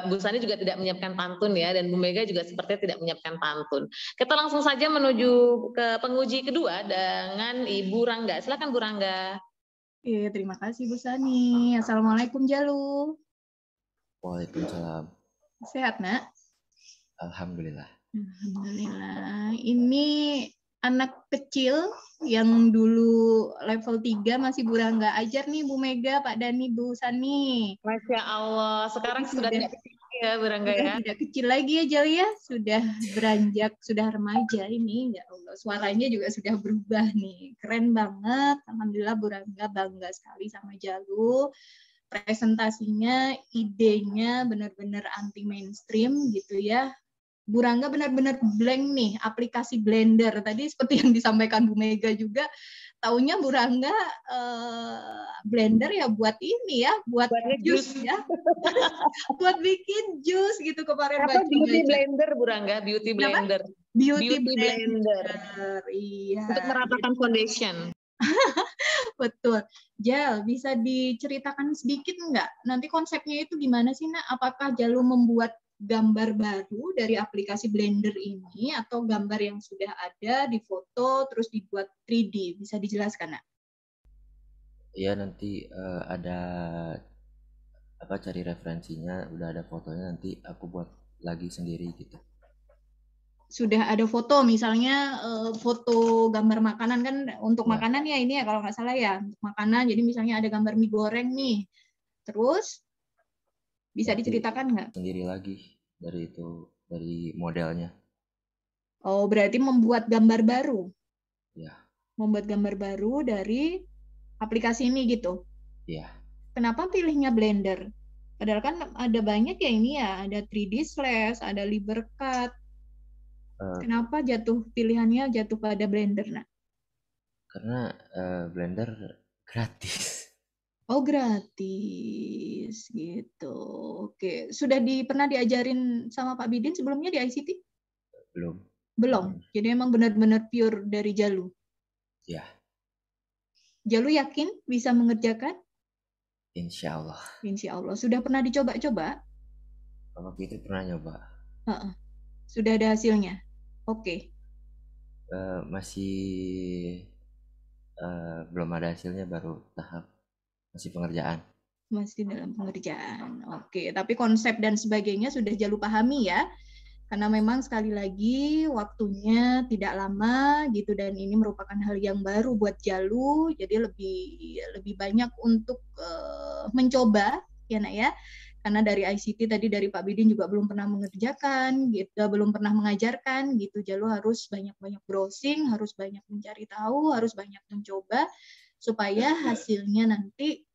S1: Bu Sani juga tidak menyiapkan pantun ya, dan Bu Mega juga sepertinya tidak menyiapkan pantun. Kita langsung saja menuju ke penguji kedua dengan Ibu Rangga. Silakan Bu Rangga.
S4: Iya, terima kasih Bu Sani. Assalamualaikum Jalu.
S9: Waalaikumsalam.
S4: Sehat, Nak?
S9: Alhamdulillah.
S4: Alhamdulillah. Ini anak kecil yang dulu level 3 masih Bu Rangga ajar nih Bu Mega, Pak Dani, Bu Sani.
S1: Masya Allah, sekarang sudah tidak kecil ya Bu Rangga ya?
S4: Tidak kecil lagi ya Jal ya, sudah beranjak, sudah remaja ini, ya Allah, suaranya juga sudah berubah nih, keren banget. Alhamdulillah Bu Rangga bangga sekali sama Jalu. Presentasinya, idenya benar-benar anti mainstream gitu ya. Bu Rangga benar-benar blank nih, aplikasi Blender. Tadi seperti yang disampaikan Bu Mega juga, taunya Bu Rangga Blender ya buat ini ya, buat jus ya. Buat bikin jus gitu kemarin.
S1: Apa beauty blender Bu Rangga? Beauty blender.
S4: Beauty blender. Iya.
S1: Untuk meratakan foundation.
S4: Betul. Jal, bisa diceritakan sedikit nggak? Nanti konsepnya itu gimana sih, Nak? Apakah Jalu membuat gambar baru dari aplikasi Blender ini atau gambar yang sudah ada di foto terus dibuat 3D? Bisa dijelaskan, Nak?
S9: Iya, nanti ada cari referensinya, udah ada fotonya, nanti aku buat lagi sendiri gitu.
S4: Sudah ada foto, misalnya foto gambar makanan kan, untuk makanan ya ini ya kalau nggak salah ya, untuk makanan, jadi misalnya ada gambar mie goreng nih, terus bisa nanti diceritakan nggak?
S9: Sendiri lagi dari modelnya.
S4: Oh, berarti membuat gambar baru?
S9: Ya.
S4: Membuat gambar baru dari aplikasi ini gitu?
S9: Iya.
S4: Kenapa pilihnya Blender? Padahal kan ada banyak ya ini ya, ada 3D Slash, ada LibreCut. Kenapa pilihannya jatuh pada Blender, Nak?
S9: Karena Blender gratis.
S4: Oh, gratis gitu. Oke, sudah pernah diajarin sama Pak Bidin sebelumnya di ICT?
S9: Belum.
S4: Jadi emang benar-benar pure dari Jalu.
S9: Ya.
S4: Jalu yakin bisa mengerjakan?
S9: Insya Allah.
S4: Insya Allah. Sudah pernah dicoba-coba?
S9: Waktu itu pernah nyoba.
S4: Sudah ada hasilnya? Oke.
S9: Masih belum ada hasilnya, baru tahap masih pengerjaan.
S4: Masih dalam pengerjaan. Oke, tapi konsep dan sebagainya sudah Jalu pahami ya. Karena memang sekali lagi waktunya tidak lama gitu, dan ini merupakan hal yang baru buat Jalu, jadi lebih banyak untuk mencoba ya Nak ya. Karena dari ICT tadi dari Pak Bidin juga belum pernah mengerjakan gitu, belum pernah mengajarkan gitu. Jalu harus banyak-banyak browsing, harus banyak mencari tahu, harus banyak mencoba supaya hasilnya nanti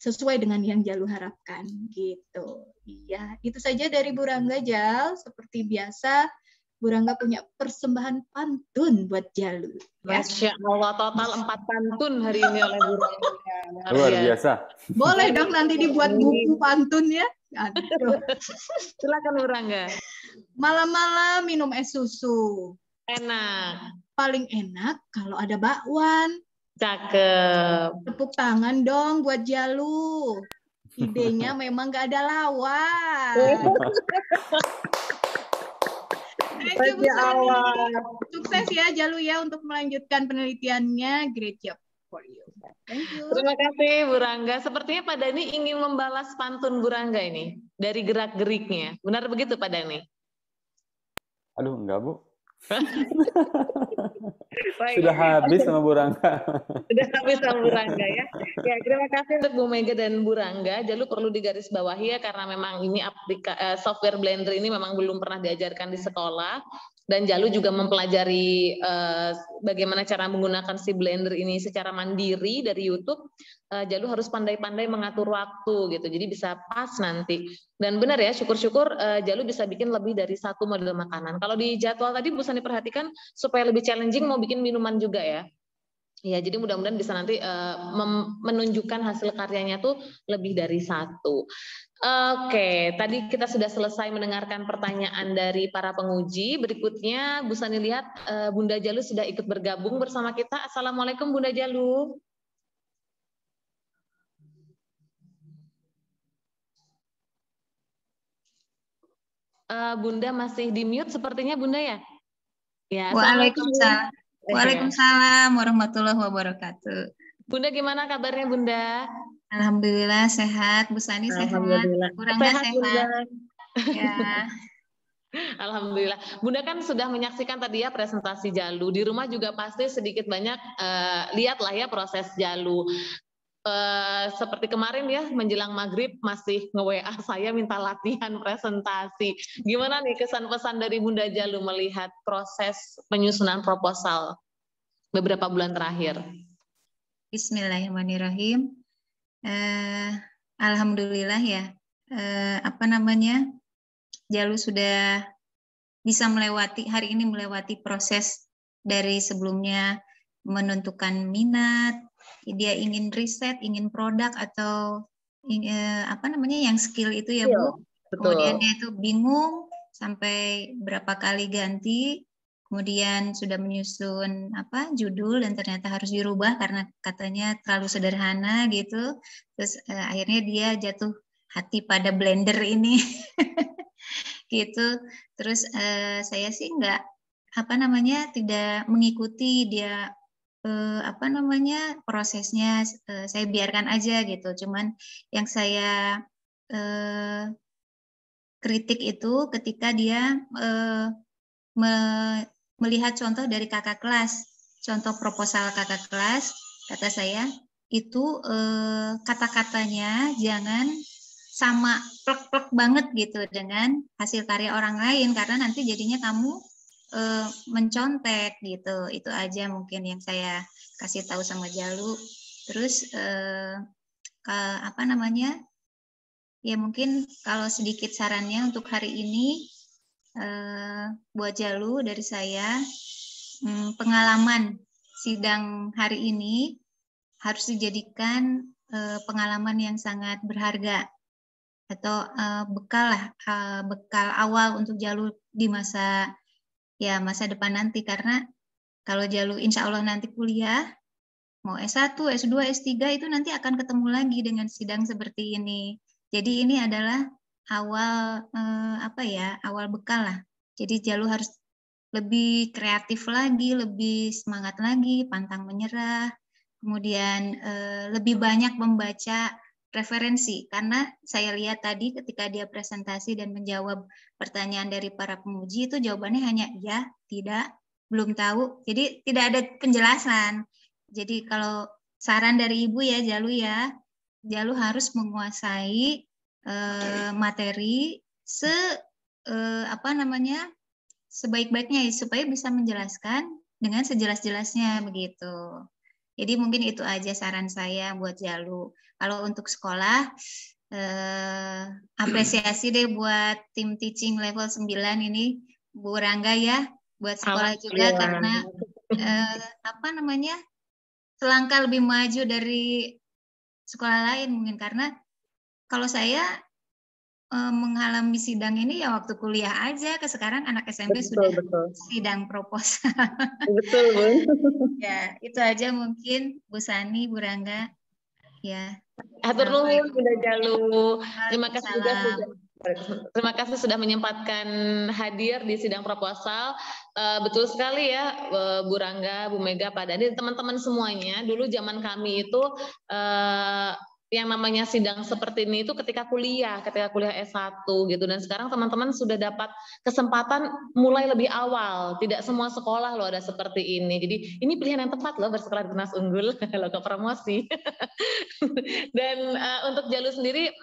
S4: sesuai dengan yang Jalu harapkan gitu. Iya, itu saja dari Bu Rangga, Jal. Seperti biasa, Bu Rangga punya persembahan pantun buat Jalu. Ya.
S1: Masya Allah, total 4 pantun hari ini oleh Bu Rangga.
S6: Luar biasa.
S4: Boleh dong nanti dibuat buku pantun ya. Aduh.
S1: Silakan Bu Rangga.
S4: Malam-malam minum es susu.
S1: Enak.
S4: Paling enak kalau ada bakwan.
S1: Cakep.
S4: Tepuk tangan dong buat Jalu. Idenya memang gak ada lawan. Thank you, Bu Sani. Sukses ya Jalu ya untuk melanjutkan penelitiannya. Great job for you. Thank you.
S1: Terima kasih Bu Rangga. Sepertinya Pak Dani ingin membalas pantun Bu Rangga ini dari gerak-geriknya. Benar begitu Pak Dani?
S6: Aduh, enggak Bu.
S1: Baik.
S6: Sudah habis sama Bu Rangga.
S1: Sudah habis sama Bu Rangga ya. Ya, terima kasih untuk Bu Mega dan Bu Rangga. Jalu perlu digarisbawahi ya, karena memang ini software Blender ini memang belum pernah diajarkan di sekolah. Dan Jalu juga mempelajari bagaimana cara menggunakan si Blender ini secara mandiri dari YouTube. Jalu harus pandai-pandai mengatur waktu gitu, jadi bisa pas nanti. Dan benar ya, syukur-syukur Jalu bisa bikin lebih dari 1 model makanan. Kalau di jadwal tadi Bu Sani perhatikan, supaya lebih challenging mau bikin minuman juga ya. Ya, jadi mudah-mudahan bisa nanti menunjukkan hasil karyanya tuh lebih dari 1. Oke, tadi kita sudah selesai mendengarkan pertanyaan dari para penguji. Berikutnya Bu Sani lihat Bunda Jalu sudah ikut bergabung bersama kita. Assalamualaikum Bunda Jalu. Bunda masih di mute sepertinya Bunda ya? Ya.
S10: Waalaikumsalam. Waalaikumsalam warahmatullahi wabarakatuh.
S1: Bunda gimana kabarnya Bunda?
S10: Alhamdulillah sehat, Bu Sani sehat.
S1: Kurang sehat. Bunda.
S10: Ya.
S1: Alhamdulillah. Bunda kan sudah menyaksikan tadi ya presentasi Jalu. Di rumah juga pasti sedikit banyak lihatlah ya proses Jalu. Seperti kemarin ya menjelang maghrib masih nge-WA saya minta latihan presentasi. Gimana nih kesan pesan dari Bunda Jalu melihat proses penyusunan proposal beberapa bulan terakhir?
S10: Bismillahirrahmanirrahim. Alhamdulillah ya. Jalu sudah bisa hari ini melewati proses dari sebelumnya menentukan minat, dia ingin riset, ingin produk atau yang skill itu ya Bu.
S1: Betul.
S10: Kemudian dia itu bingung sampai berapa kali ganti, kemudian sudah menyusun judul dan ternyata harus dirubah karena katanya terlalu sederhana gitu. Terus akhirnya dia jatuh hati pada Blender ini. Gitu. Terus saya sih tidak mengikuti dia prosesnya, saya biarkan aja gitu. Cuman yang saya kritik itu ketika dia melihat contoh dari kakak kelas, contoh proposal kakak kelas, kata saya itu kata-katanya jangan sama plek-plek banget gitu dengan hasil karya orang lain, karena nanti jadinya kamu mencontek gitu. Itu aja mungkin yang saya kasih tahu sama Jalu. Terus ya mungkin kalau sedikit sarannya untuk hari ini buat Jalu dari saya, pengalaman sidang hari ini harus dijadikan pengalaman yang sangat berharga atau bekal awal untuk Jalu di masa depan nanti, karena kalau Jalu insya Allah nanti kuliah mau S1, S2, S3 itu nanti akan ketemu lagi dengan sidang seperti ini. Jadi ini adalah awal awal bekal lah. Jadi Jalu harus lebih kreatif lagi, lebih semangat lagi, pantang menyerah, kemudian lebih banyak membaca referensi, karena saya lihat tadi ketika dia presentasi dan menjawab pertanyaan dari para penguji itu jawabannya hanya ya, tidak, belum tahu, jadi tidak ada penjelasan. Jadi kalau saran dari Ibu ya Jalu harus menguasai materi sebaik-baiknya supaya bisa menjelaskan dengan sejelas-jelasnya begitu. Jadi mungkin itu aja saran saya buat Jalu. Kalau untuk sekolah, apresiasi deh buat tim teaching level 9 ini, Bu Rangga ya, buat sekolah juga karena selangkah lebih maju dari sekolah lain mungkin, karena kalau saya mengalami sidang ini ya waktu kuliah aja, ke sekarang anak SMP sudah sidang proposal.
S1: Betul, Bu.
S10: Ya, itu aja mungkin Bu Sani, Bu Rangga. Ya.
S1: Hatur nuhun Bunda Jalu. Terima kasih sudah menyempatkan hadir di sidang proposal. Betul sekali ya Bu Rangga, Bu Mega, Pak Dhani, teman-teman semuanya. Dulu zaman kami itu yang namanya sidang seperti ini itu ketika kuliah S1 gitu, dan sekarang teman-teman sudah dapat kesempatan mulai lebih awal. Tidak semua sekolah loh ada seperti ini. Jadi ini pilihan yang tepat loh bersekolah di Tunas Unggul, kalau ke promosi. Dan untuk Jalu sendiri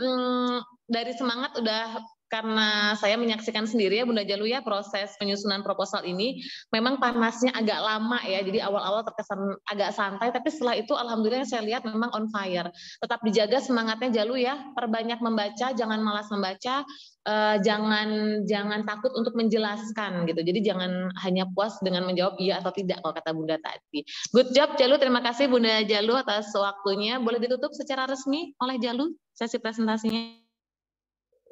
S1: dari semangat udah, karena saya menyaksikan sendiri ya Bunda Jalu ya, proses penyusunan proposal ini memang panasnya agak lama ya, jadi awal-awal terkesan agak santai, tapi setelah itu alhamdulillah saya lihat memang on fire. Tetap dijaga semangatnya Jalu ya, perbanyak membaca, jangan malas membaca, jangan takut untuk menjelaskan gitu, jadi jangan hanya puas dengan menjawab iya atau tidak kalau kata Bunda tadi. Good job Jalu, terima kasih Bunda Jalu atas waktunya. Boleh ditutup secara resmi oleh Jalu sesi presentasinya.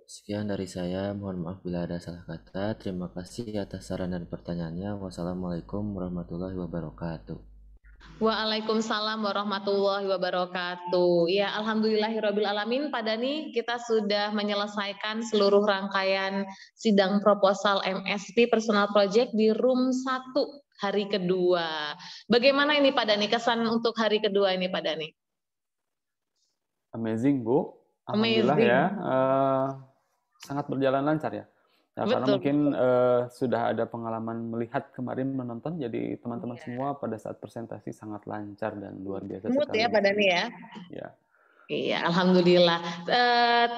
S9: Sekian dari saya, mohon maaf bila ada salah kata. Terima kasih atas saran dan pertanyaannya. Wassalamualaikum warahmatullahi wabarakatuh.
S1: Waalaikumsalam warahmatullahi wabarakatuh. Ya, alhamdulillahirrabbilalamin, Pak Dhani, kita sudah menyelesaikan seluruh rangkaian sidang proposal MSP Personal Project di room 1 hari kedua. Bagaimana ini Pak Dhani, kesan untuk hari kedua ini Pak Dhani?
S6: Amazing Bu, alhamdulillah ya. Sangat berjalan lancar ya. Karena mungkin sudah ada pengalaman melihat kemarin menonton, jadi teman-teman semua pada saat presentasi sangat lancar dan luar biasa sekali.
S1: Ya Pak Dhani ya.
S6: Ya.
S1: Iya, alhamdulillah.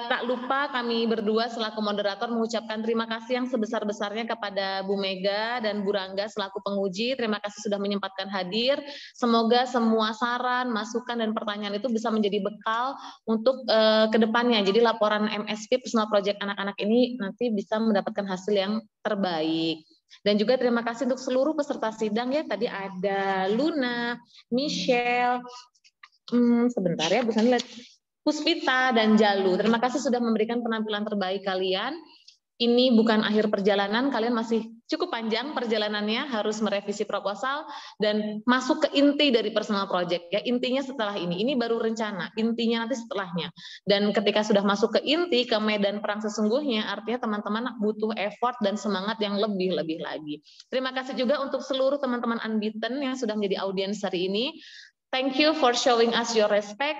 S1: Tak lupa kami berdua selaku moderator mengucapkan terima kasih yang sebesar-besarnya kepada Bu Mega dan Bu Rangga selaku penguji. Terima kasih sudah menyempatkan hadir. Semoga semua saran, masukan, dan pertanyaan itu bisa menjadi bekal untuk kedepannya. Jadi laporan MSP Personal Project anak-anak ini nanti bisa mendapatkan hasil yang terbaik. Dan juga terima kasih untuk seluruh peserta sidang ya. Tadi ada Luna, Michelle, sebentar ya Bu Sani, Puspita dan Jalu. Terima kasih sudah memberikan penampilan terbaik kalian. Ini bukan akhir perjalanan, kalian masih cukup panjang perjalanannya, harus merevisi proposal dan masuk ke inti dari personal project ya. Intinya setelah ini baru rencana, intinya nanti setelahnya. Dan ketika sudah masuk ke inti, ke medan perang sesungguhnya, artinya teman-teman butuh effort dan semangat yang lebih lagi. Terima kasih juga untuk seluruh teman-teman Unbeaten yang sudah menjadi audiens hari ini. Thank you for showing us your respect.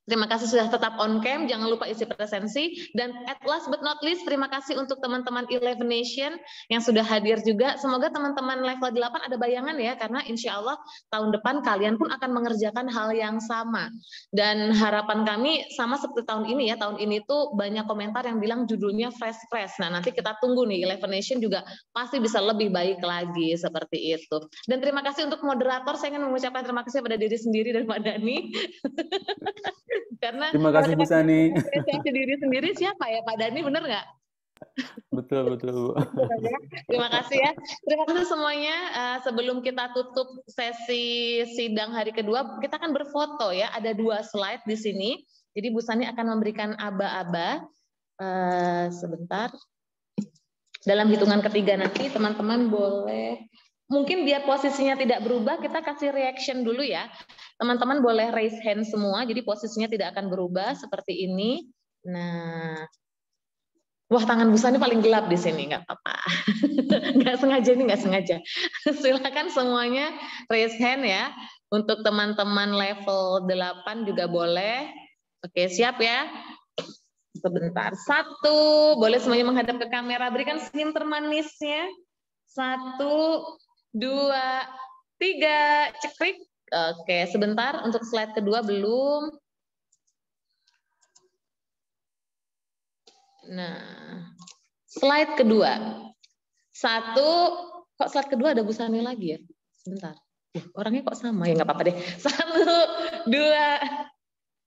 S1: Terima kasih sudah tetap on cam, jangan lupa isi presensi. Dan at last but not least, terima kasih untuk teman-teman 11 Nation yang sudah hadir juga. Semoga teman-teman level 8 ada bayangan ya, karena insya Allah tahun depan kalian pun akan mengerjakan hal yang sama. Dan harapan kami sama seperti tahun ini ya, tahun ini tuh banyak komentar yang bilang judulnya fresh. Nah nanti kita tunggu nih, 11 Nation juga pasti bisa lebih baik lagi seperti itu. Dan terima kasih untuk moderator, saya ingin mengucapkan terima kasih pada diri sendiri dan Pak Dhani. Karena
S6: terima kasih Bu Sani.
S1: Diri sendiri siapa ya Pak Dhani, bener nggak?
S6: Betul Bu.
S1: Terima kasih ya. Terima kasih semuanya. Sebelum kita tutup sesi sidang hari kedua, kita akan berfoto ya. Ada 2 slide di sini. Jadi Bu Sani akan memberikan aba-aba. Sebentar. Dalam hitungan ketiga nanti teman-teman boleh mungkin biar posisinya tidak berubah, kita kasih reaction dulu ya. Teman-teman boleh raise hand semua, jadi posisinya tidak akan berubah seperti ini. Nah, wah tangan Bu Sani paling gelap di sini, nggak apa-apa. Nggak sengaja, ini nggak sengaja. Silakan semuanya raise hand ya. Untuk teman-teman level 8 juga boleh. Oke, siap ya? Sebentar. 1, boleh semuanya menghadap ke kamera. Berikan senyum termanisnya. 1, 2, 3. Cekrik. Oke, sebentar. Untuk slide kedua belum. Nah, slide kedua. 1, kok slide kedua ada Bu Sani lagi ya? Sebentar. Orangnya kok sama ya, nggak apa-apa deh. 1, 2,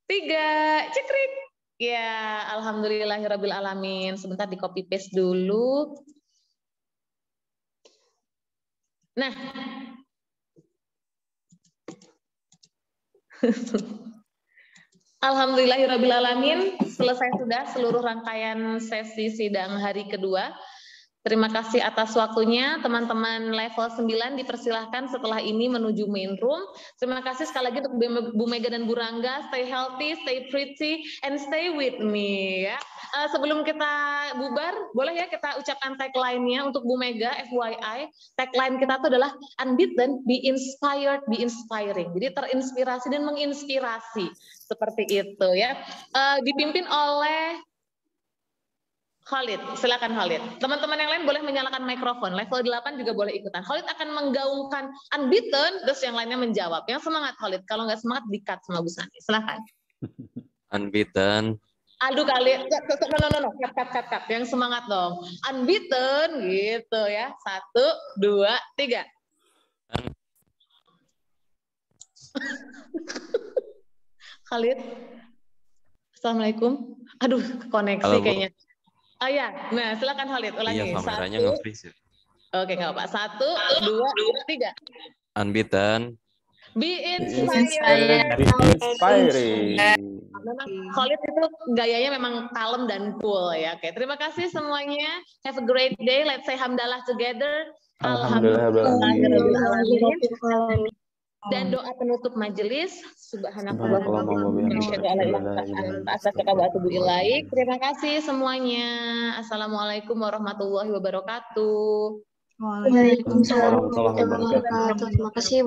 S1: 3. Cekrik. Ya, alhamdulillahirabbil alamin. Sebentar di copy paste dulu. Nah. Alhamdulillahirabbil alamin. Selesai sudah seluruh rangkaian sesi sidang hari kedua. Terima kasih atas waktunya, teman-teman level 9 dipersilahkan setelah ini menuju main room. Terima kasih sekali lagi untuk Bu Mega dan Bu Rangga. Stay healthy, stay pretty, and stay with me. Ya. Sebelum kita bubar, boleh ya kita ucapkan tagline-nya untuk Bu Mega, FYI. Tagline kita itu adalah unbeaten, be inspired, be inspiring. Jadi terinspirasi dan menginspirasi. Seperti itu ya. Dipimpin oleh Khalid, silakan Khalid. Teman-teman yang lain boleh menyalakan mikrofon. Level 8 juga boleh ikutan. Khalid akan menggaungkan unbeaten, terus yang lainnya menjawab. Yang semangat Khalid, kalau nggak semangat di-cut sama Bu Sani. Silakan.
S11: Unbeaten.
S1: Aduh Khalid, no. Cut. Yang semangat dong. Unbeaten, gitu ya. 1, 2, 3. Khalid. Assalamualaikum. Aduh, koneksi
S11: halo,
S1: kayaknya. Oh ya, nah silakan Khalid ulangi.
S11: Iya, kameranya nge-freeze.
S1: Oke, nggak apa-apa. 1, 2, 3.
S11: Unbeaten.
S1: Be inspired.
S6: Be inspiring.
S1: Memang Khalid itu gayanya memang kalem dan cool ya. Oke, terima kasih semuanya. Have a great day. Let's say hamdalah together. Alhamdulillahirabbil alamin. Dan doa penutup majelis. Subhanallah. Terima kasih semuanya. Assalamualaikum warahmatullahi wabarakatuh.
S3: Waalaikumsalam warahmatullahi wabarakatuh. Terima kasih.